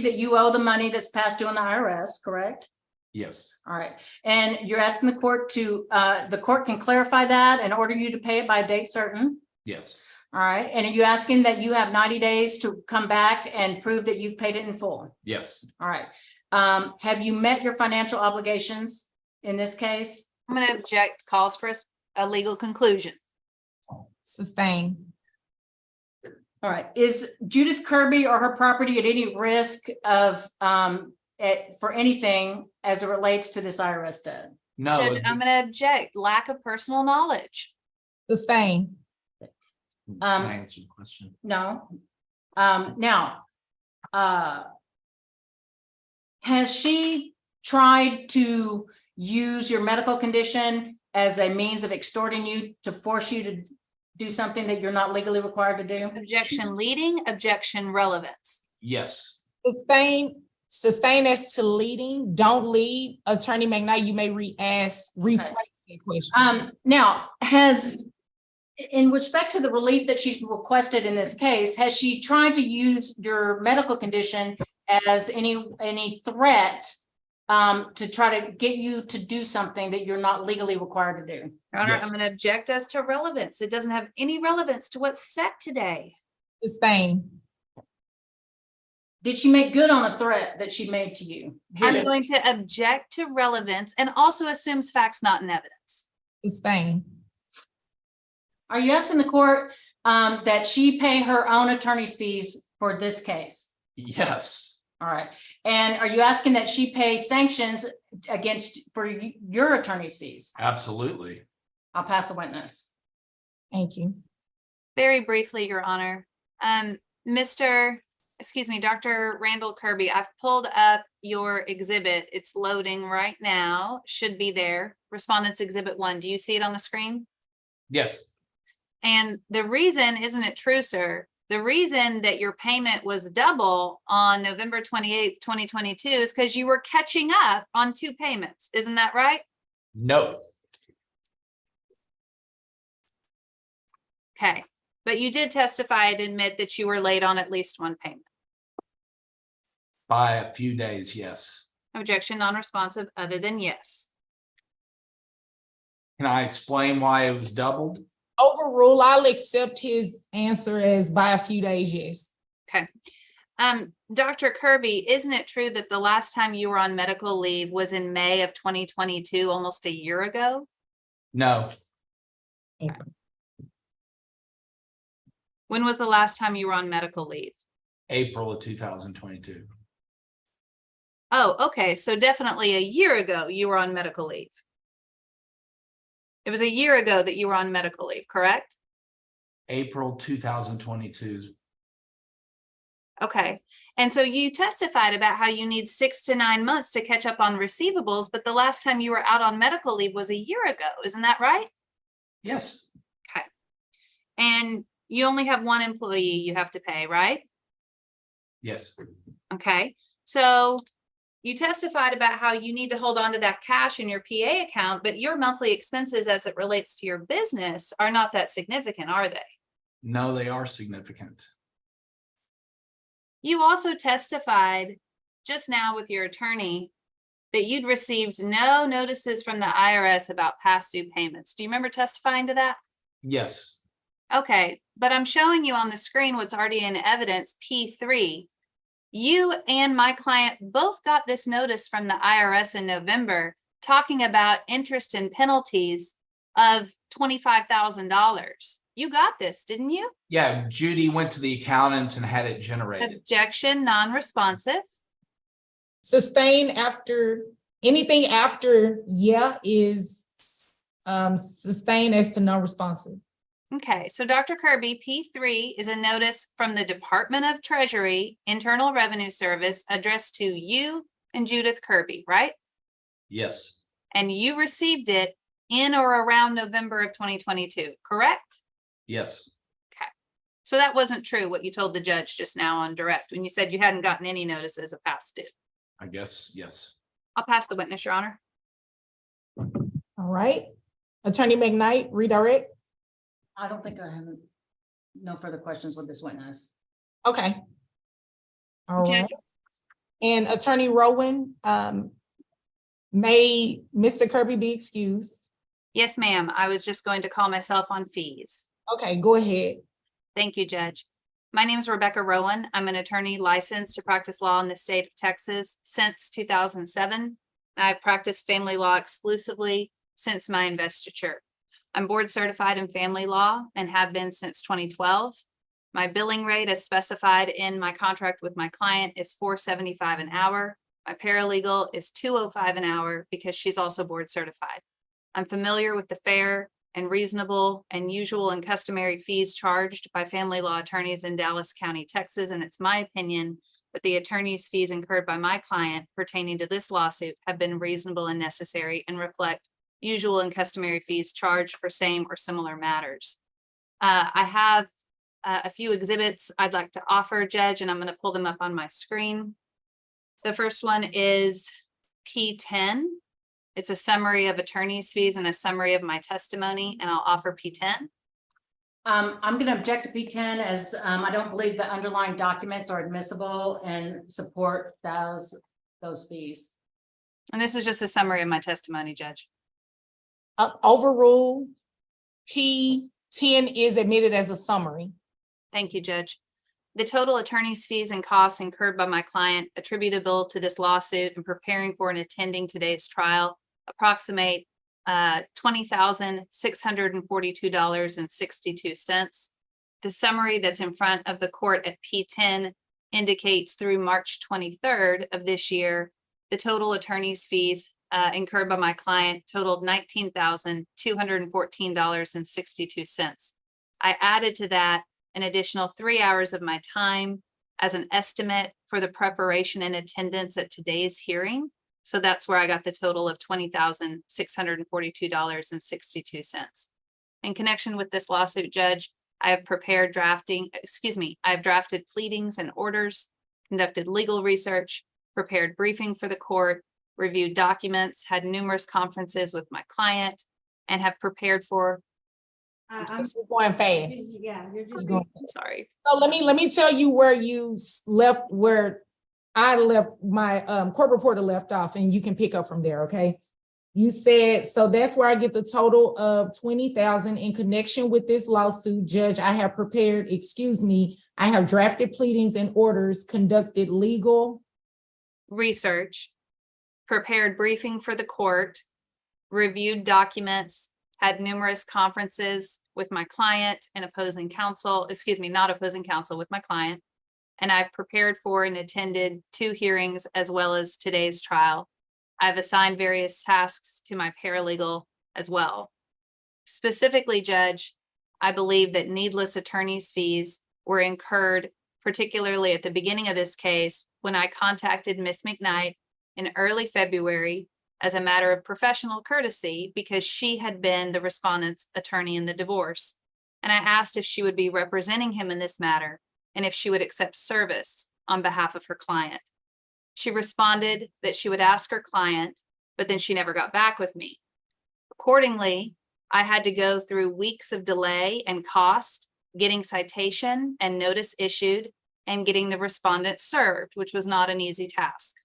that you owe the money that's past due on the IRS, correct? yes, All right, and you're asking the court to, the court can clarify that and order you to pay it by a date certain? yes, All right, and are you asking that you have 90 days to come back and prove that you've paid it in full? yes, All right, have you met your financial obligations in this case? I'm gonna object calls for a legal conclusion. Sustain. All right, is Judith Kirby or her property at any risk of, for anything as it relates to this IRS debt? no, Judge, it's- I'm gonna object lack of personal knowledge. Sustain. can I answer the question? No. Now, has she tried to use your medical condition as a means of extorting you to force you to do something that you're not legally required to do? Objection leading, objection relevance. Yes, Sustain as to leading. Don't lead. Attorney McKnight, you may rephrase the question. Now, in respect to the relief that she's requested in this case, has she tried to use your medical condition as any threat to try to get you to do something that you're not legally required to do? Your Honor, Yes. I'm gonna object as to relevance. It doesn't have any relevance to what's set today. Sustain. Did she make good on a threat that she made to you? I'm Yes. going to object to relevance and also assumes facts not in evidence. Sustain. Are you asking the court that she pay her own attorney's fees for this case? yes, All right. And are you asking that she pay sanctions for your attorney's fees? absolutely. I'll pass the witness. Thank you. Very briefly, Your Honor. Dr. Randall Kirby, I've pulled up your exhibit. It's loading right now. Should be there. Respondents Exhibit 1. Do you see it on the screen? Yes, And the reason, isn't it true, sir? The reason that your payment was double on November 28th, 2022 is because you were catching up on 2 payments. Isn't that right? no, Okay. But you did testify and admit that you were late on at least 1 payment. by a few days, yes. Objection non-responsive other than yes. Can I explain why it was doubled? Overrule, I'll accept his answer as by a few days, yes. Okay. Dr. Kirby, isn't it true that the last time you were on medical leave was in May of 2022, almost a year ago? No, When was the last time you were on medical leave? April of 2022. Oh, okay. So definitely a year ago, you were on medical leave. It was a year ago that you were on medical leave, correct? April 2022. Okay. And so you testified about how you need 6 to 9 months to catch up on receivables, but the last time you were out on medical leave was a year ago. Isn't that right? Yes, Okay. And you only have one employee you have to pay, right? yes, Okay. So you testified about how you need to hold on to that cash in your PA account, but your monthly expenses as it relates to your business are not that significant, are they? no, they are significant. You also testified just now with your attorney that you'd received no notices from the IRS about past due payments. Do you remember testifying to that? Yes, Okay, but I'm showing you on the screen what's already in evidence, P3. You and my client both got this notice from the IRS in November talking about interest and penalties of $25,000. You got this, didn't you? yeah, Judy went to the accountants and had it generated. Objection, non-responsive. Sustain after, anything after, yeah, is sustained as to non-responsive. Okay, so Dr. Kirby, P3 is a notice from the Department of Treasury, Internal Revenue Service addressed to you and Judith Kirby, right? Yes, And you received it in or around November of 2022, correct? yes, So that wasn't true, what you told the judge just now on direct, when you said you hadn't gotten any notices of past due. I guess, yes. I'll pass the witness, Your Honor. All right. Attorney McKnight, redirect. I don't think I have no further questions with this witness. Okay. All Judge- right. And Attorney Rowan, may Mr. Kirby be excused? Yes, ma'am. I was just going to call myself on fees. Okay, go ahead. Thank you, Judge. My name is Rebecca Rowan. I'm an attorney licensed to practice law in the state of Texas since 2007. I've practiced family law exclusively since my investiture. I'm board certified in family law and have been since 2012. My billing rate as specified in my contract with my client is $4.75 an hour. My paralegal is $2.05 an hour because she's also board certified. I'm familiar with the fair and reasonable and usual and customary fees charged by family law attorneys in Dallas County, Texas, and it's my opinion that the attorney's fees incurred by my client pertaining to this lawsuit have been reasonable and necessary and reflect usual and customary fees charged for same or similar matters. I have a few exhibits I'd like to offer, Judge, and I'm going to pull them up on my screen. The first one is P10. It's a summary of attorney's fees and a summary of my testimony, and I'll offer P10. I'm going to object to P10 as I don't believe the underlying documents are admissible and support those fees. And this is just a summary of my testimony, Judge. Overrule. P10 is admitted as a summary. Thank you, Judge. The total attorney's fees and costs incurred by my client attributable to this lawsuit and preparing for and attending today's trial approximate $20,642.62. The summary that's in front of the court at P10 indicates through March 23rd of this year, the total attorney's fees incurred by my client totaled $19,214.62. I added to that an additional 3 hours of my time as an estimate for the preparation and attendance at today's hearing. So that's where I got the total of $20,642.62. In connection with this lawsuit, Judge, I have I have drafted pleadings and orders, conducted legal research, prepared briefing for the court, reviewed documents, had numerous conferences with my client, and have prepared for, I'm Going fast. yeah, you're just. sorry. So let me tell you where you left, where I left my court reporter left off, and you can pick up from there, okay? You said, so that's where I get the total of 20,000 in connection with this lawsuit. Judge, I have prepared, I have drafted pleadings and orders, conducted legal. Research, prepared briefing for the court, reviewed documents, had numerous conferences with my client and opposing counsel, not opposing counsel, with my client. And I've prepared for and attended 2 hearings as well as today's trial. I've assigned various tasks to my paralegal as well. Specifically, Judge, I believe that needless attorney's fees were incurred, particularly at the beginning of this case, when I contacted Ms. McKnight in early February as a matter of professional courtesy, because she had been the respondent's attorney in the divorce. And I asked if she would be representing him in this matter and if she would accept service on behalf of her client. She responded that she would ask her client, but then she never got back with me. Accordingly, I had to go through weeks of delay and cost, getting citation and notice issued, and getting the respondent served, which was not an easy task.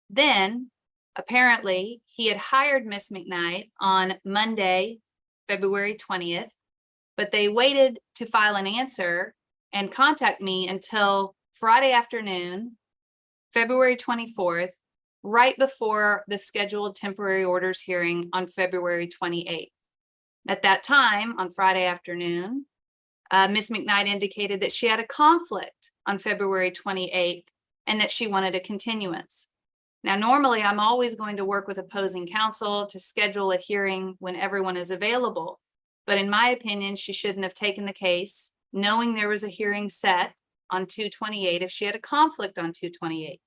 Then, apparently, he had hired Miss McKnight on Monday, February 20th, but they waited to file an answer and contact me until Friday afternoon, February 24th, right before the scheduled temporary orders hearing on February 28th. At that time, on Friday afternoon, Ms. McKnight indicated that she had a conflict on February 28th and that she wanted a continuance. Now, normally, I'm always going to work with opposing counsel to schedule a hearing when everyone is available. But in my opinion, she shouldn't have taken the case, knowing there was a hearing set on 2/28 if she had a conflict on 2/28.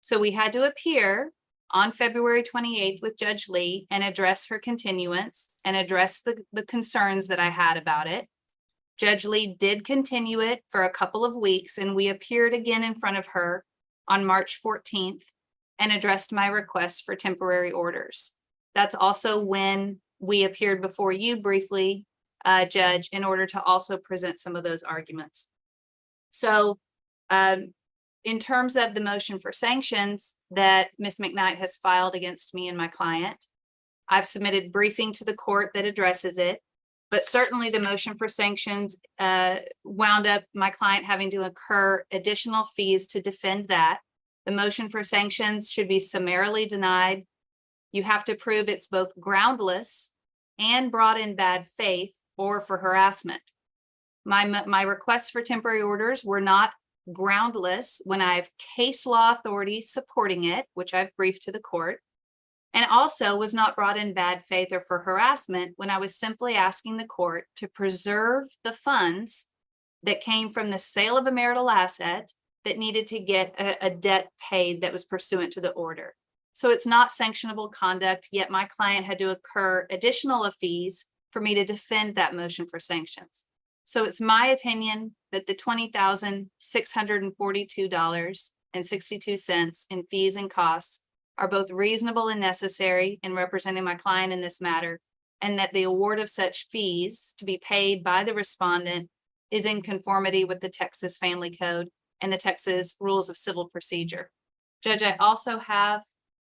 So we had to appear on February 28th with Judge Lee and address her continuance and address the concerns that I had about it. Judge Lee did continue it for a couple of weeks, and we appeared again in front of her on March 14th and addressed my request for temporary orders. That's also when we appeared before you briefly, Judge, in order to also present some of those arguments. So in terms of the motion for sanctions that Ms. McKnight has filed against me and my client, I've submitted briefing to the court that addresses it, but certainly the motion for sanctions wound up my client having to incur additional fees to defend that. The motion for sanctions should be summarily denied. You have to prove it's both groundless and brought in bad faith or for harassment. My requests for temporary orders were not groundless when I have case law authority supporting it, which I've briefed to the court, and also was not brought in bad faith or for harassment when I was simply asking the court to preserve the funds that came from the sale of a marital asset that needed to get a debt paid that was pursuant to the order. So it's not sanctionable conduct, yet my client had to incur additional fees for me to defend that motion for sanctions. So it's my opinion that the $20,642.62 in fees and costs are both reasonable and necessary in representing my client in this matter, and that the award of such fees to be paid by the respondent is in conformity with the Texas Family Code and the Texas Rules of Civil Procedure. Judge, I also have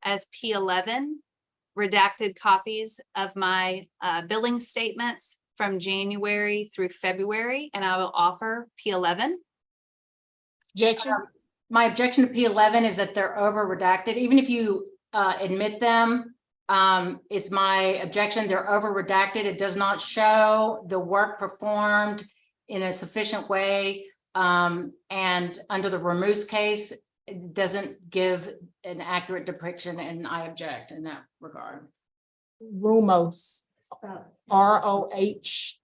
as P11 redacted copies of my billing statements from January through February, and I will offer P11. Objection. My objection to P11 is that they're over redacted. Even if you admit them, it's my objection, they're over redacted. It does not show the work performed in a sufficient way. And under the Ramoose case, it doesn't give an accurate depiction, and I object in that regard. Rumos, ROHMOOS,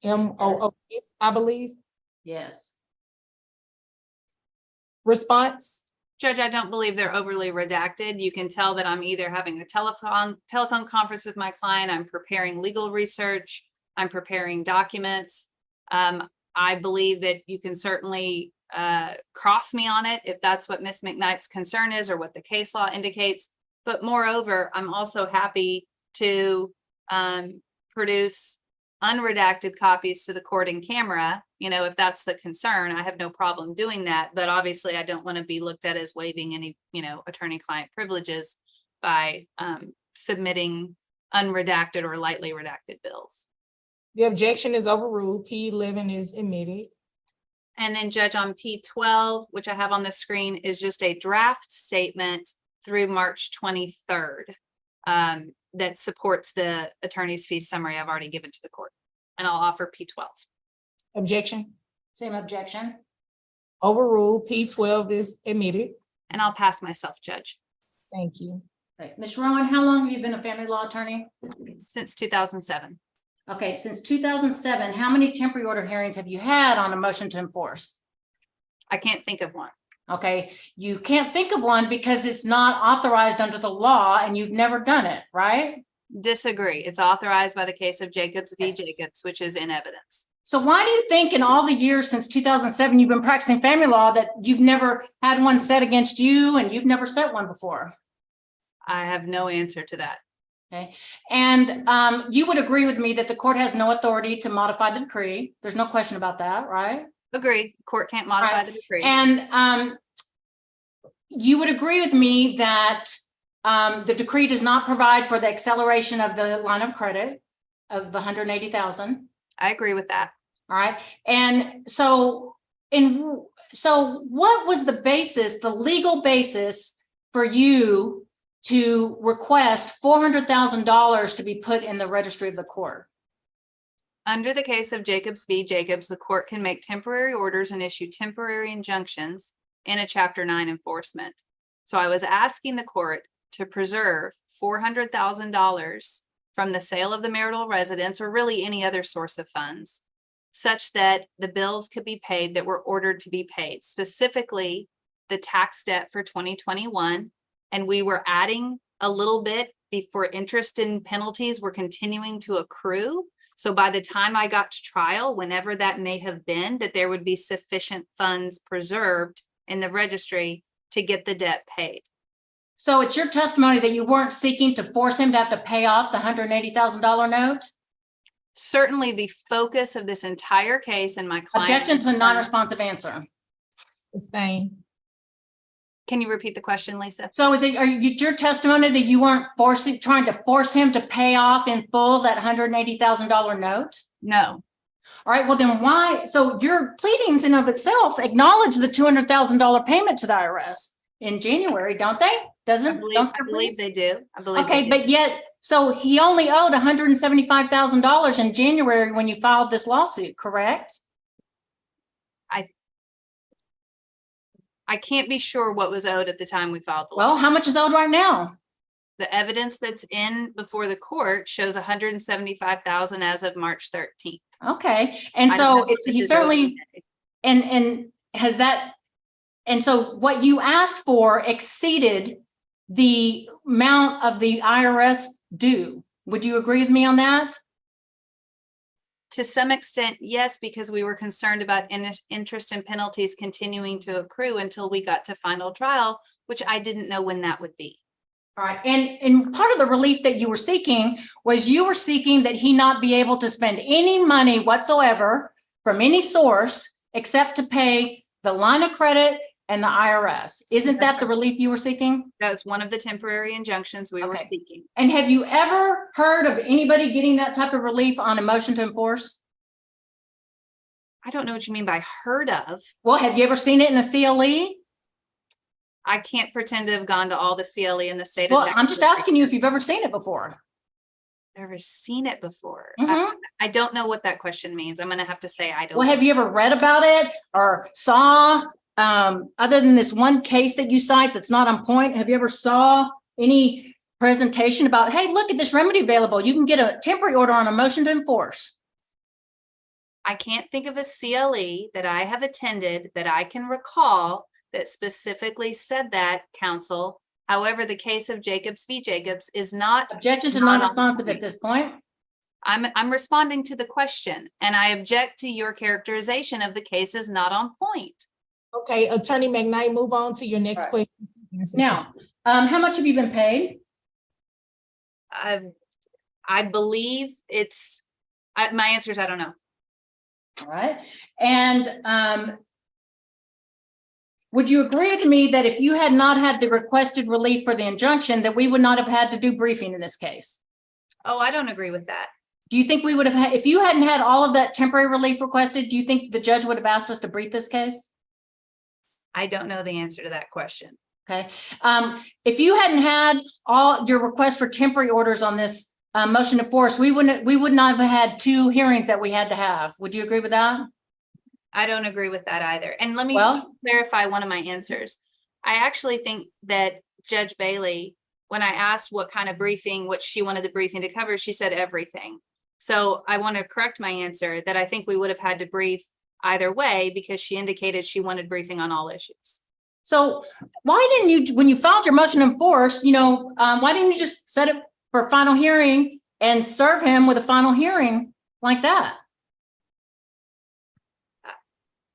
I believe. Yes. Response? Judge, I don't believe they're overly redacted. You can tell that I'm either having a telephone conference with my client, I'm preparing legal research, I'm preparing documents. I believe that you can certainly cross me on it if that's what Ms. McKnight's concern is or what the case law indicates. But moreover, I'm also happy to produce unredacted copies to the court in camera. You know, if that's the concern, I have no problem doing that. But obviously, I don't want to be looked at as waiving any, attorney-client privileges by submitting unredacted or lightly redacted bills. The objection is overruled. P11 is admitted. And then Judge, on P12, which I have on the screen, is just a draft statement through March 23rd that supports the attorney's fee summary I've already given to the court. And I'll offer P12. Objection Same objection. overruled. P12 is admitted. And I'll pass myself, Judge, Thank you. Right. Ms. Rowan, how long have you been a family law attorney? since 2007. Okay, since 2007, how many temporary order hearings have you had on a motion to enforce? I can't think of one. Okay, you can't think of one because it's not authorized under the law and you've never done it, right? Disagree. It's authorized by the case of Jacobs v. Jacobs, which is in evidence. So why do you think in all the years since 2007 you've been practicing family law that you've never had one set against you and you've never set one before? I have no answer to that. Okay, and you would agree with me that the court has no authority to modify the decree. There's no question about that, right? Agreed. Court can't modify Right. the decree. And you would agree with me that the decree does not provide for the acceleration of the line of credit of the 180,000. I agree with that. All right. And so what was the basis, the legal basis for you to request $400,000 to be put in the registry of the court? Under the case of Jacobs v. Jacobs, the court can make temporary orders and issue temporary injunctions in a Chapter 9 enforcement. So I was asking the court to preserve $400,000 from the sale of the marital residence, or really any other source of funds, such that the bills could be paid that were ordered to be paid, specifically the tax debt for 2021. And we were adding a little bit before interest and penalties were continuing to accrue. So by the time I got to trial, whenever that may have been, that there would be sufficient funds preserved in the registry to get the debt paid. So it's your testimony that you weren't seeking to force him to have to pay off the $180,000 note? Certainly the focus of this entire case and my client. Objection to a non-responsive answer. Sustain. Can you repeat the question, Lisa? So is it, your testimony that you weren't trying to force him to pay off in full that $180,000 note? No. All right, well then why, so your pleadings in of itself acknowledge the $200,000 payment to the IRS in January, don't they? I Doesn't? believe they do. I believe. Okay, they do. but yet, so he only owed $175,000 in January when you filed this lawsuit, correct? I can't be sure what was owed at the time we filed the Well, lawsuit. how much is owed right now? The evidence that's in before the court shows $175,000 as of March 13th. Okay, and I don't so know what it's, this he is certainly, owed today. and has that, and so what you asked for exceeded the amount of the IRS due. Would you agree with me on that? To some extent, yes, because we were concerned about interest and penalties continuing to accrue until we got to final trial, which I didn't know when that would be. All right, and part of the relief that you were seeking was you were seeking that he not be able to spend any money whatsoever from any source except to pay the line of credit and the IRS. Isn't that the relief you were seeking? That was one of the temporary injunctions we were Okay. seeking. And have you ever heard of anybody getting that type of relief on a motion to enforce? I don't know what you mean by heard of. Well, have you ever seen it in a CLE? I can't pretend to have gone to all the CLE in the state of Well, Texas. I'm just asking you if you've ever seen it before. Ever seen it before? Mhm. I don't know what that question means. I'm gonna have to say I don't. Well, have you ever read about it or saw, other than this one case that you cite that's not on point, have you ever saw any presentation about, hey, look at this remedy available. You can get a temporary order on a motion to enforce. I can't think of a CLE that I have attended that I can recall that specifically said that, counsel. However, the case of Jacobs v. Jacobs is not. Objection to Not on non-responsive point. at this point. I'm responding to the question, and I object to your characterization of the case as not on point. Okay, Attorney McKnight, move on to your next Right. question. Now, how much have you been paid? I believe it's, my answer is I don't know. All right, and Would you agree with me that if you had not had the requested relief for the injunction, that we would not have had to do briefing in this case? Oh, I don't agree with that. Do you think we would have had, if you hadn't had all of that temporary relief requested, do you think the judge would have asked us to brief this case? I don't know the answer to that question. Okay. If you hadn't had all your requests for temporary orders on this motion to force, we would not have had 2 hearings that we had to have. Would you agree with that? I don't agree with that either. And let me Well- clarify one of my answers. I actually think that Judge Bailey, when I asked what kind of briefing, what she wanted the briefing to cover, she said everything. So I want to correct my answer that I think we would have had to brief either way because she indicated she wanted briefing on all issues. So why didn't you, when you filed your motion to enforce, why didn't you just set it for a final hearing and serve him with a final hearing like that?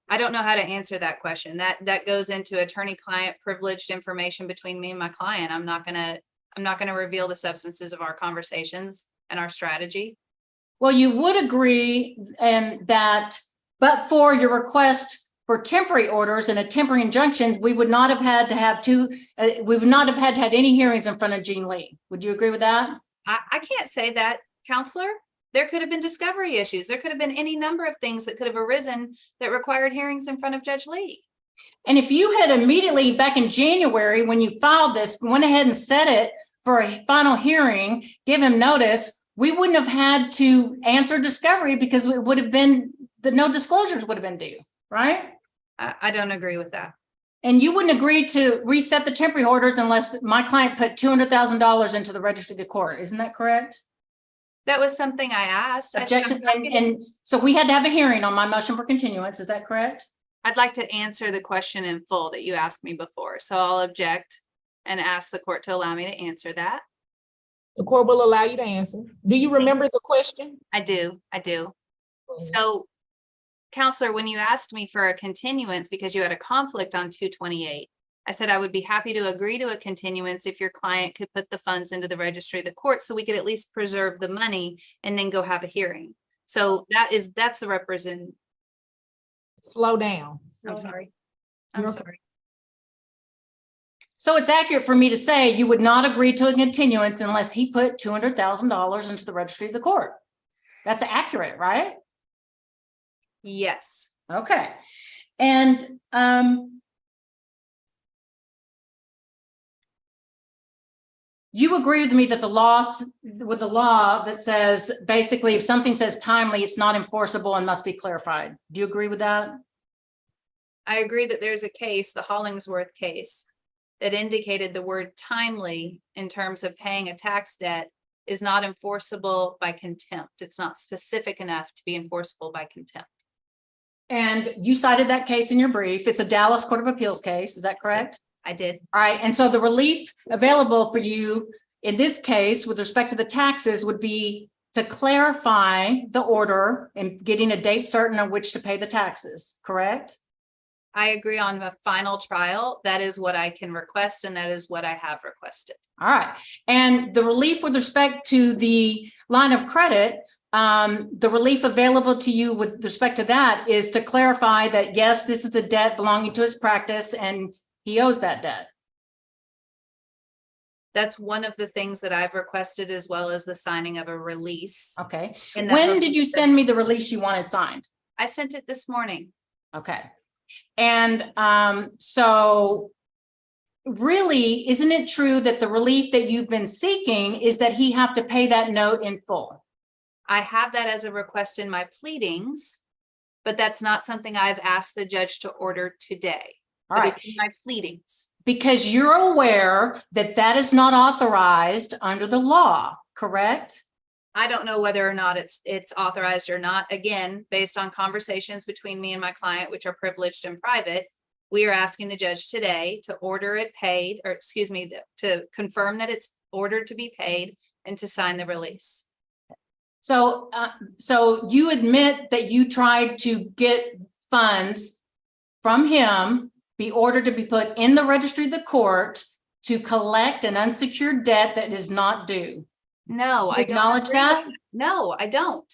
I don't know how to answer that question. That goes into attorney-client privileged information between me and my client. I'm not gonna reveal the substances of our conversations and our strategy. Well, you would agree that, but for your request for temporary orders and a temporary injunction, we would not have had to have we would not have had any hearings in front of Jean Lee. Would you agree with that? I can't say that, counselor. There could have been discovery issues. There could have been any number of things that could have arisen that required hearings in front of Judge Lee. And if you had immediately back in January, when you filed this, went ahead and set it for a final hearing, give him notice, we wouldn't have had to answer discovery because it would have been, no disclosures would have been due, right? I don't agree with that. And you wouldn't agree to reset the temporary orders unless my client put $200,000 into the registry of the court. Isn't that correct? That was something I asked. I said, Objection, and so we had to have a hearing on my motion for continuance. Is that correct? I'd like to answer the question in full that you asked me before. So I'll object and ask the court to allow me to answer that. The court will allow you to answer. Do you remember the question? I do. So, counselor, when you asked me for a continuance because you had a conflict on 228, I said I would be happy to agree to a continuance if your client could put the funds into the registry of the court so we could at least preserve the money and then go have a hearing. So that's the represent. Slow down. I'm sorry. You're I'm okay. sorry. So it's accurate for me to say you would not agree to a continuance unless he put $200,000 into the registry of the court. That's accurate, right? Yes. Okay. And you agree with me that the law that says basically if something says timely, it's not enforceable and must be clarified. Do you agree with that? I agree that there's a case, the Hollingsworth case, that indicated the word timely in terms of paying a tax debt is not enforceable by contempt. It's not specific enough to be enforceable by contempt. And you cited that case in your brief. It's a Dallas Court of Appeals case. Is that correct? I did. All right. And so the relief available for you in this case with respect to the taxes would be to clarify the order and getting a date certain on which to pay the taxes, correct? I agree on the final trial. That is what I can request, and that is what I have requested. All right. And the relief with respect to the line of credit, the relief available to you with respect to that is to clarify that, yes, this is the debt belonging to his practice and he owes that debt. That's one of the things that I've requested, as well as the signing of a release. Okay. And that When did you release- send me the release you wanted signed? I sent it this morning. Okay. And so really, isn't it true that the relief that you've been seeking is that he have to pay that note in full? I have that as a request in my pleadings, but that's not something I've asked the judge to order today. All But right. it's in my pleadings. Because you're aware that that is not authorized under the law, correct? I don't know whether or not it's authorized or not. Again, based on conversations between me and my client, which are privileged and private, we are asking the judge today to order it paid, or excuse me, to confirm that it's ordered to be paid and to sign the release. So, so you admit that you tried to get funds from him, be ordered to be put in the registry of the court to collect an unsecured debt that is not due. No, I don't Acknowledge agree with that? No, I don't.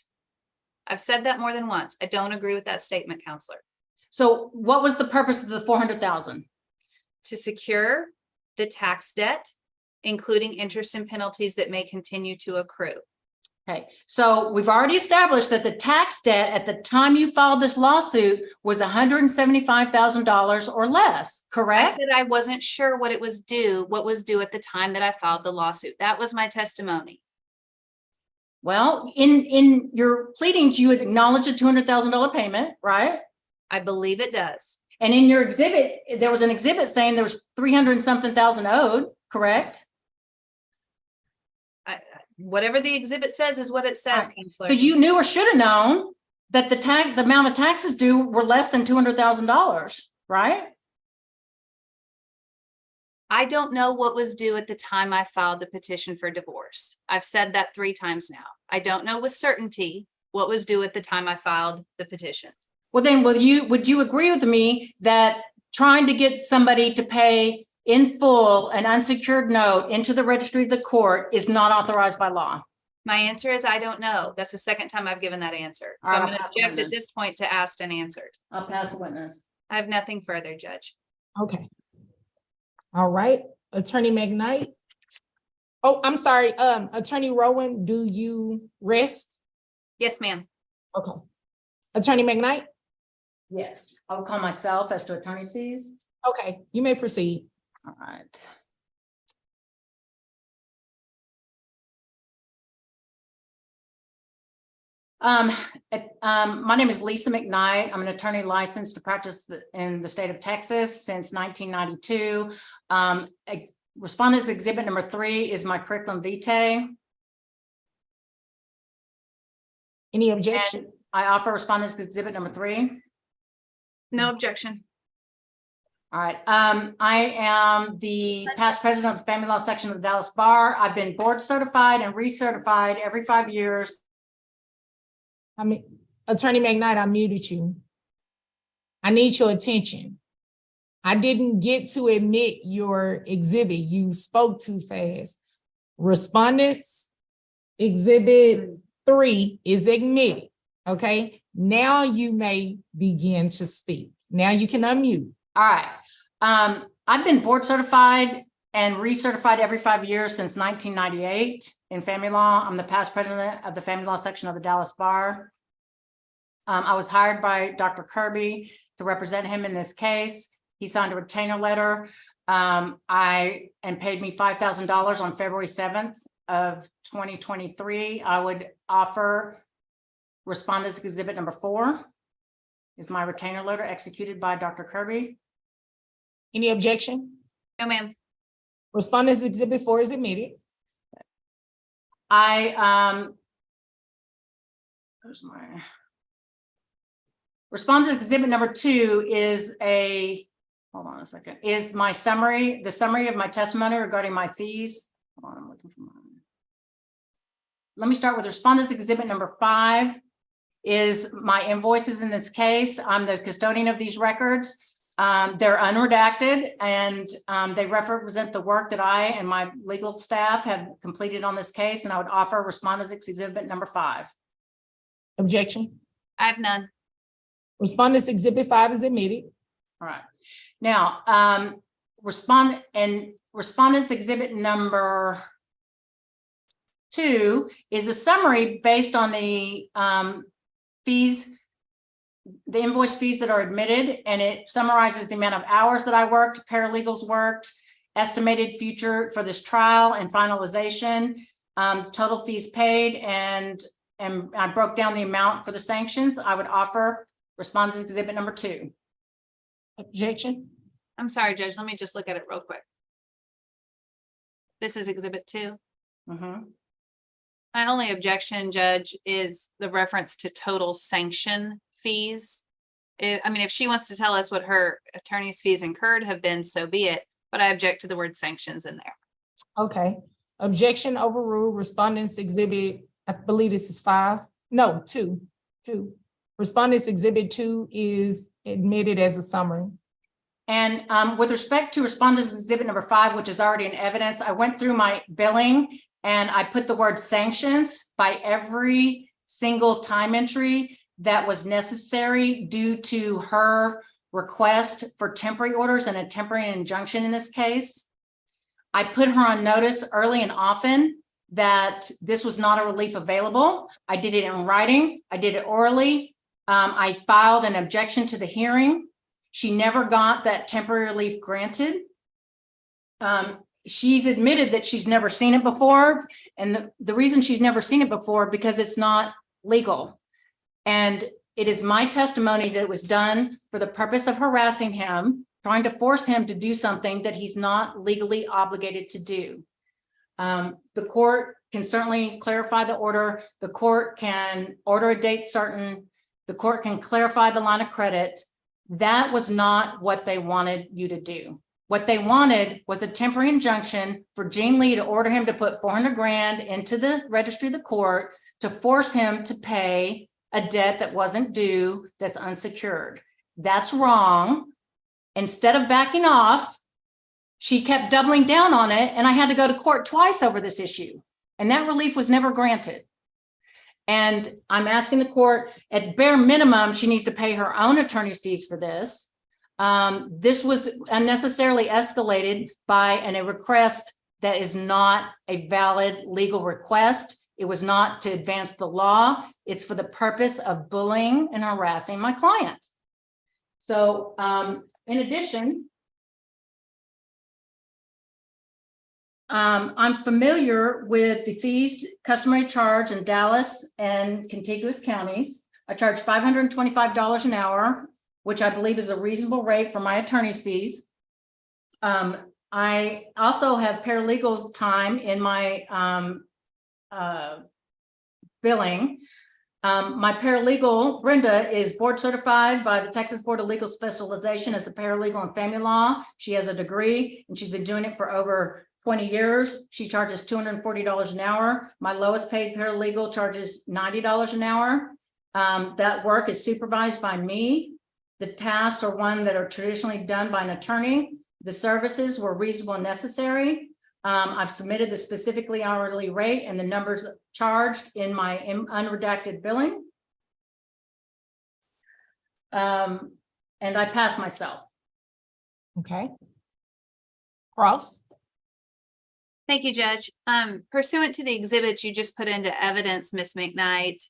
I've said that more than once. I don't agree with that statement, counselor. So what was the purpose of the 400,000? To secure the tax debt, including interest and penalties that may continue to accrue. Okay, so we've already established that the tax debt at the time you filed this lawsuit was $175,000 or less, I correct? said I wasn't sure what was due at the time that I filed the lawsuit. That was my testimony. Well, in your pleadings, you acknowledged a $200,000 payment, right? I believe it does. And in your exhibit, there was an exhibit saying there was 300 and something thousand owed, correct? Whatever the exhibit says is what it says, Right. Counselor. So you knew or should have known that the amount of taxes due were less than $200,000, right? I don't know what was due at the time I filed the petition for divorce. I've said that 3 times now. I don't know with certainty what was due at the time I filed the petition. Well, then would you agree with me that trying to get somebody to pay in full an unsecured note into the registry of the court is not authorized by law? My answer is I don't know. That's the second time I've given that answer. So All right, I'm I'll going to pass the object at witness. this point to asked and answered. I'll pass the witness. I have nothing further, Judge. Okay. All right, Attorney McKnight. Oh, I'm sorry, Attorney Rowan, do you rest? Yes, ma'am. Okay. Attorney McKnight? Yes, I'll call myself as to attorney's fees. Okay, you may proceed. All right. My name is Lisa McKnight. I'm an attorney licensed to practice in the state of Texas since 1992. Respondent's exhibit number 3 is my curriculum vitae. Any objection? And I offer respondent's exhibit number 3. No objection. All right. I am the past president of the family law section of the Dallas Bar. I've been board certified and recertified every 5 years. I mean, Attorney McKnight, I muted you. I need your attention. I didn't get to admit your exhibit. You spoke too fast. Respondents exhibit 3 is admitted. Okay, now you may begin to speak. Now you can unmute. All right. I've been board certified and recertified every 5 years since 1998 in family law. I'm the past president of the family law section of the Dallas Bar. I was hired by Dr. Kirby to represent him in this case. He signed a retainer letter. And paid me $5,000 on February 7th of 2023. I would offer respondent's exhibit number 4 is my retainer letter executed by Dr. Kirby. Any objection? No, ma'am. Respondents exhibit 4 is admitted. There's my respondent's exhibit number 2 is hold on a second, is my summary, the summary of my testimony regarding my fees. Hold on, I'm looking for mine. Let me start with respondent's exhibit number 5 is my invoices in this case. I'm the custodian of these records. They're unredacted and they represent the work that I and my legal staff have completed on this case, and I would offer respondent's exhibit number 5. Objection? I have none. Respondents exhibit 5 is admitted. All right. Now, respondent's exhibit number 2 is a summary based on the fees, the invoice fees that are admitted, and it summarizes the amount of hours that I worked, paralegals worked, estimated future for this trial and finalization, total fees paid, and I broke down the amount for the sanctions. I would offer respondent's exhibit number 2. Objection? I'm sorry, Judge. Let me just look at it real quick. This is exhibit 2. Mm-hmm. My only objection, Judge, is the reference to total sanction fees. I mean, if she wants to tell us what her attorney's fees incurred have been, so be it, but I object to the word sanctions in there. Okay. Objection overruled. Respondents exhibit, I believe this is 5. No, 2. Respondents exhibit 2 is admitted as a summary. And with respect to respondents exhibit number 5, which is already in evidence, I went through my billing and I put the word sanctions by every single time entry that was necessary due to her request for temporary orders and a temporary injunction in this case. I put her on notice early and often that this was not a relief available. I did it in writing. I did it orally. I filed an objection to the hearing. She never got that temporary relief granted. She's admitted that she's never seen it before. And the reason she's never seen it before, because it's not legal. And it is my testimony that it was done for the purpose of harassing him, trying to force him to do something that he's not legally obligated to do. The court can certainly clarify the order. The court can order a date certain. The court can clarify the line of credit. That was not what they wanted you to do. What they wanted was a temporary injunction for Gene Lee to order him to put 400 grand into the registry of the court to force him to pay a debt that wasn't due, that's unsecured. That's wrong. Instead of backing off, she kept doubling down on it, and I had to go to court twice over this issue, and that relief was never granted. And I'm asking the court, at bare minimum, she needs to pay her own attorney's fees for this. This was unnecessarily escalated by a request that is not a valid legal request. It was not to advance the law. It's for the purpose of bullying and harassing my client. So in addition, I'm familiar with the fees customary charge in Dallas and contiguous counties. I charge $525 an hour, which I believe is a reasonable rate for my attorney's fees. I also have paralegal's time in my billing. My paralegal, Brenda, is board certified by the Texas Board of Legal Specialization as a paralegal in family law. She has a degree and she's been doing it for over 20 years. She charges $240 an hour. My lowest paid paralegal charges $90 an hour. That work is supervised by me. The tasks are one that are traditionally done by an attorney. The services were reasonable and necessary. I've submitted the specifically hourly rate and the numbers charged in my unredacted billing. And I passed myself. Okay. Ross? Thank you, Judge. Pursuant to the exhibits you just put into evidence, Ms. McKnight,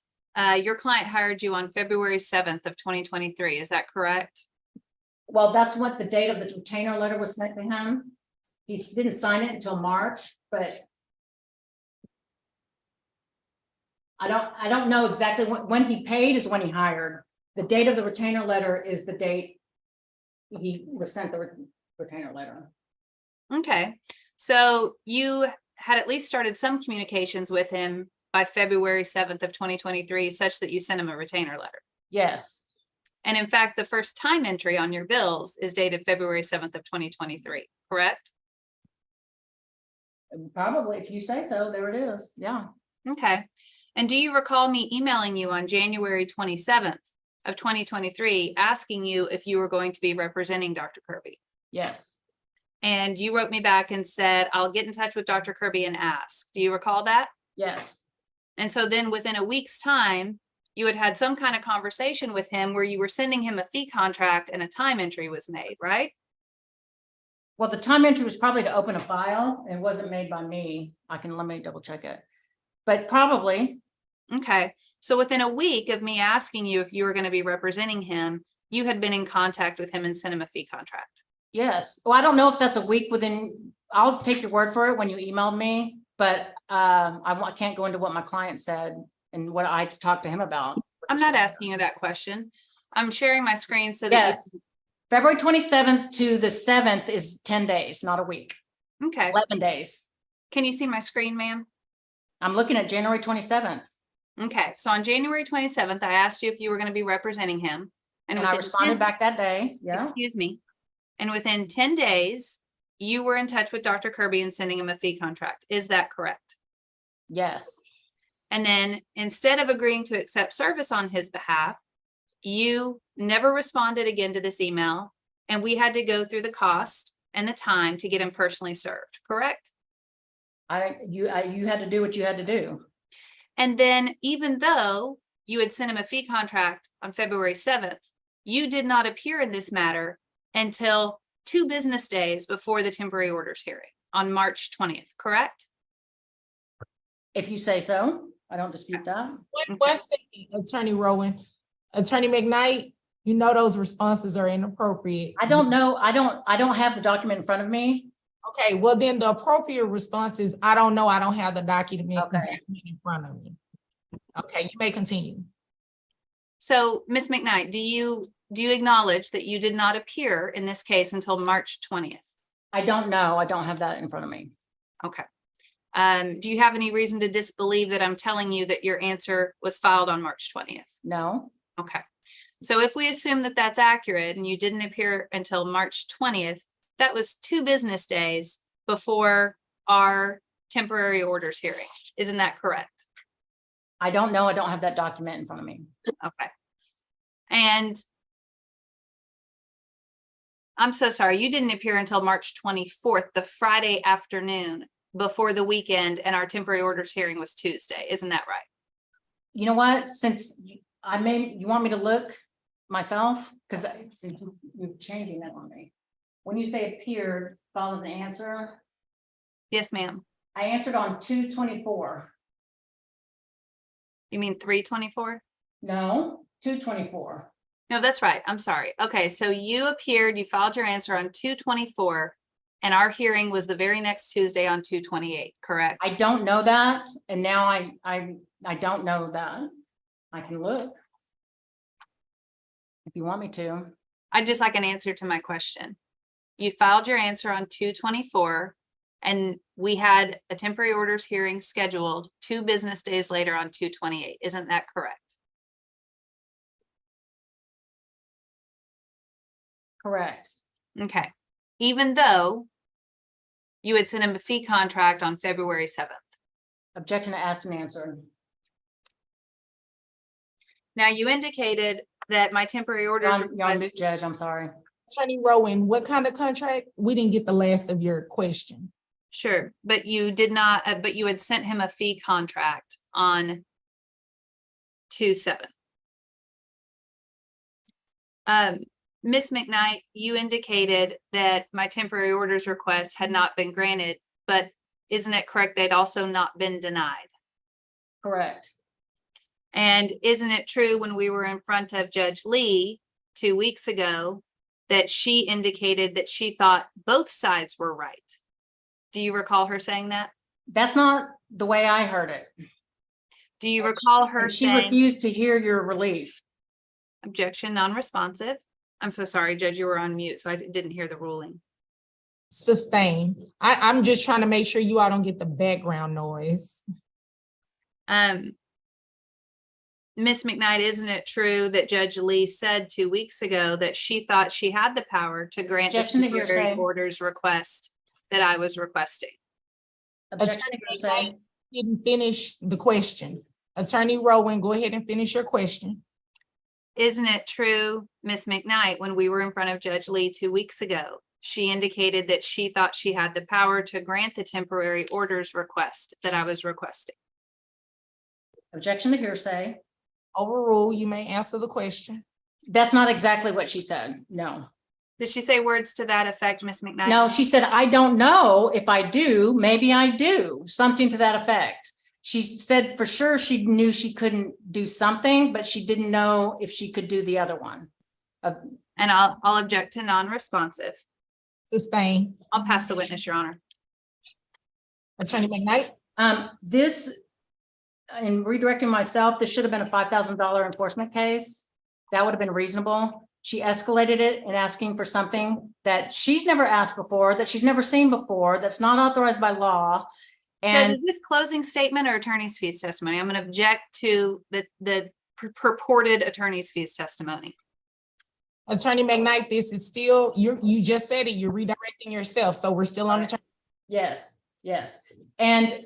your client hired you on February 7th of 2023. Is that correct? Well, that's what the date of the retainer letter was sent to him. He didn't sign it until March, but I don't know exactly when he paid is when he hired. The date of the retainer letter is the date he was sent the retainer letter. Okay, so you had at least started some communications with him by February 7th of 2023, such that you sent him a retainer letter. Yes. And in fact, the first time entry on your bills is dated February 7th of 2023, correct? Probably, if you say so, there it is. Yeah. Okay. And do you recall me emailing you on January 27th of 2023, asking you if you were going to be representing Dr. Kirby? Yes. And you wrote me back and said, I'll get in touch with Dr. Kirby and ask. Do you recall that? Yes. And so then within a week's time, you had some kind of conversation with him where you were sending him a fee contract and a time entry was made, right? Well, the time entry was probably to open a file. It wasn't made by me. Let me double check it. But probably. Okay. So within a week of me asking you if you were going to be representing him, you had been in contact with him and sent him a fee contract. Yes. Well, I don't know if that's a week within, I'll take your word for it when you emailed me, but I can't go into what my client said and what I talked to him about. I'm not asking you that question. I'm sharing my screen so that yes. February 27th to the 7th is 10 days, not a week. Okay. 11 days. Can you see my screen, ma'am? I'm looking at January 27th. Okay. So on January 27th, I asked you if you were going to be representing him. And I responded back that day. Yeah. Excuse me. And within 10 days, you were in touch with Dr. Kirby and sending him a fee contract. Is that correct? Yes. And then instead of agreeing to accept service on his behalf, you never responded again to this email, and we had to go through the cost and the time to get him personally served, correct? You had to do what you had to do. And then even though you had sent him a fee contract on February 7th. You did not appear in this matter until 2 business days before the temporary orders hearing on March 20th, correct? If you say so, I don't dispute that. One second, Attorney Rowan. Attorney McKnight, you know those responses are inappropriate. I don't know. I don't have the document in front of me. Okay, well then the appropriate response is, I don't know, I don't have the document Okay. in front of me. Okay, you may continue. So, Ms. McKnight, do you acknowledge that you did not appear in this case until March 20th? I don't know. I don't have that in front of me. Okay. Do you have any reason to disbelieve that I'm telling you that your answer was filed on March 20th? No. Okay. So if we assume that that's accurate and you didn't appear until March 20th, that was 2 business days before our temporary orders hearing. Isn't that correct? I don't know. I don't have that document in front of me. Okay. And I'm so sorry, you didn't appear until March 24th, the Friday afternoon before the weekend, and our temporary orders hearing was Tuesday. Isn't that right? You know what? Since you want me to look myself? Because you're changing that on me. When you say appeared, follow the answer. Yes, ma'am. I answered on 2/24. You mean 3/24? No, 2/24. No, that's right. I'm sorry. Okay, so you appeared, you filed your answer on 2/24, and our hearing was the very next Tuesday on 2/28, correct? I don't know that, and now I don't know that. I can look if you want me to. I'd just like an answer to my question. You filed your answer on 2/24, and we had a temporary orders hearing scheduled 2 business days later on 2/28. Isn't that correct? Correct. Okay. Even though you had sent him a fee contract on February 7th. Objection to asked and answered. Now, you indicated that my temporary orders. You're on mute, Judge. I'm sorry. Attorney Rowan, what kind of contract? We didn't get the last of your question. Sure, but you did not, but you had sent him a fee contract on 2/7. Ms. McKnight, you indicated that my temporary orders request had not been granted, but isn't it correct they'd also not been denied? Correct. And isn't it true when we were in front of Judge Lee 2 weeks ago that she indicated that she thought both sides were right? Do you recall her saying that? That's not the way I heard it. Do you recall her And she saying? refused to hear your relief. Objection, non-responsive. I'm so sorry, Judge, you were on mute, so I didn't hear the ruling. Sustain. I'm just trying to make sure you all don't get the background noise. Ms. McKnight, isn't it true that Judge Lee said 2 weeks ago that she thought she had the power to grant the Objection to temporary hearsay. orders request that I was requesting? Objection Attorney to hearsay. McKnight didn't finish the question. Attorney Rowan, go ahead and finish your question. Isn't it true, Ms. McKnight, when we were in front of Judge Lee 2 weeks ago, she indicated that she thought she had the power to grant the temporary orders request that I was requesting? Objection to hearsay. Overrule, you may answer the question. That's not exactly what she said. No. Did she say words to that effect, Ms. McKnight? No, she said, I don't know if I do, maybe I do, something to that effect. She said for sure she knew she couldn't do something, but she didn't know if she could do the other one. And I'll object to non-responsive. Sustain. I'll pass the witness, Your Honor. Attorney McKnight. This, in redirecting myself, this should have been a $5,000 enforcement case. That would have been reasonable. She escalated it and asking for something that she's never asked before, that she's never seen before, that's not authorized by law. Judge, And is this closing statement or attorney's fees testimony? I'm going to object to the purported attorney's fees testimony. Attorney McKnight, this is still, you just said it, you're redirecting yourself, so we're still on the. yes. And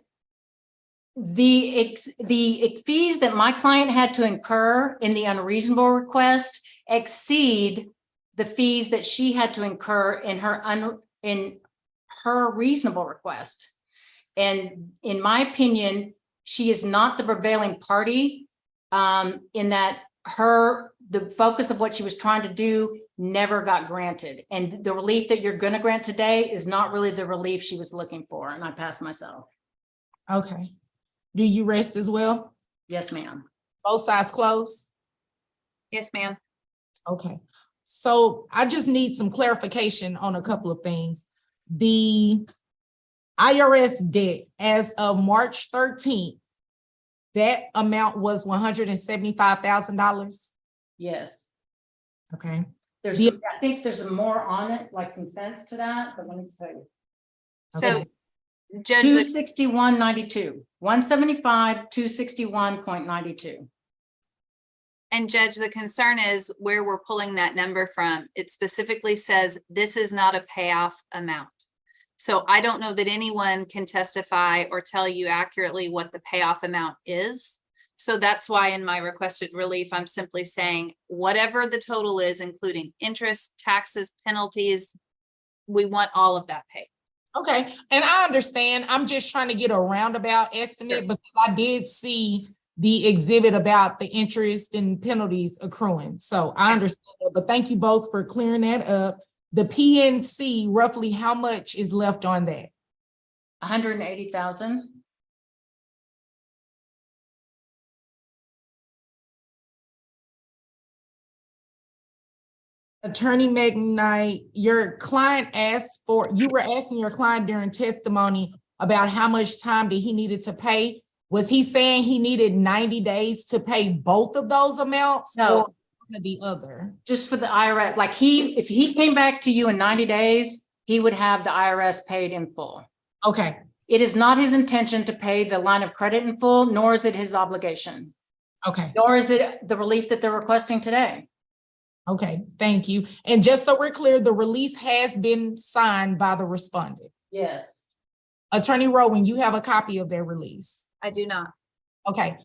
the fees that my client had to incur in the unreasonable request exceed the fees that she had to incur in her reasonable request. And in my opinion, she is not the prevailing party in that the focus of what she was trying to do never got granted. And the relief that you're going to grant today is not really the relief she was looking for. And I pass myself. Okay. Do you rest as well? Yes, ma'am. Both sides closed? Yes, ma'am. Okay. So I just need some clarification on a couple of things. The IRS debt as of March 13th, that amount was $175,000. Yes. Okay. There's, The- I think there's more on it, like some sense to that, but let me tell you. So Okay. Judge, the 261.92, 175, 261.92. And Judge, the concern is where we're pulling that number from. It specifically says this is not a payoff amount. So I don't know that anyone can testify or tell you accurately what the payoff amount is. So that's why in my requested relief, I'm simply saying whatever the total is, including interest, taxes, penalties, we want all of that paid. Okay, and I understand. I'm just trying to get a roundabout estimate because I did see the exhibit about the interest and penalties accruing. So I understand that, but thank you both for clearing that up. The PNC, roughly how much is left on that? 180,000. Attorney McKnight, your client asked for, you were asking your client during testimony about how much time that he needed to pay. Was he saying he needed 90 days to pay both of those amounts? No. Or one or the other? Just for the IRS, like if he came back to you in 90 days, he would have the IRS paid in full. Okay, It is not his intention to pay the line of credit in full, nor is it his obligation, okay, nor is it the relief that they're requesting today. okay, thank you. And just so we're clear, the release has been signed by the respondent. Yes. Attorney Rowan, you have a copy of their release. I do not. Okay.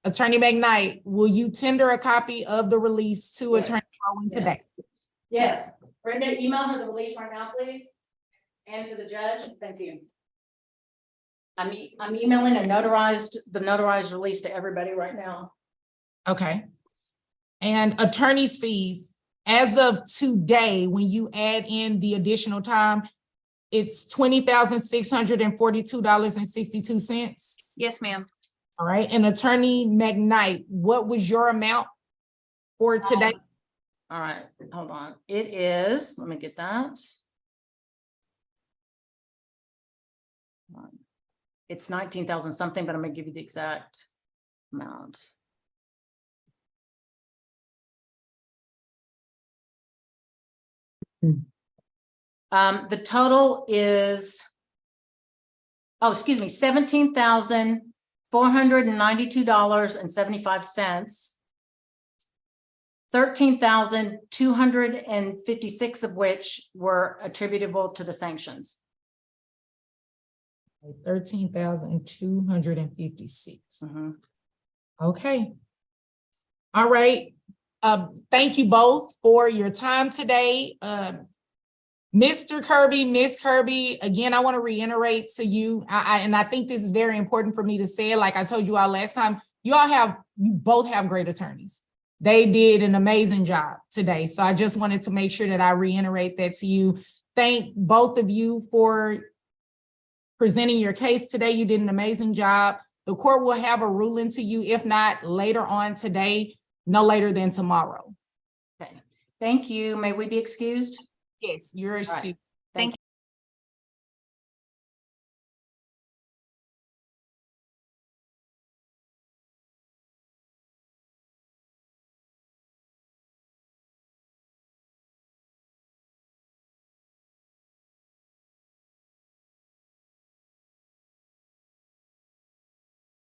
Attorney McKnight, will you tender a copy of the release to Yes. Attorney Rowan today? Yes. Brenda, email her the release right now, please. And to the judge. Thank you. I'm emailing the notarized release to everybody right now. Okay. And attorney's fees, as of today, when you add in the additional time, it's $20,642.62. Yes, ma'am. All right. And Attorney McKnight, what was your amount for today? All right, hold on. It is, let me get that. It's 19,000 something, but I'm gonna give you the exact amount. The total is, oh, excuse me, $17,492.75. 13,256 of which were attributable to the sanctions. 13,256. Mhm. Okay. All right. Thank you both for your time today. Mr. Kirby, Miss Kirby, again, I want to reiterate to you, and I think this is very important for me to say it. Like I told you all last time, you both have great attorneys. They did an amazing job today. So I just wanted to make sure that I reiterate that to you. Thank both of you for presenting your case today. You did an amazing job. The court will have a ruling to you, if not later on today, no later than tomorrow. Okay, thank you. May we be excused? Yes, you're a All right. student.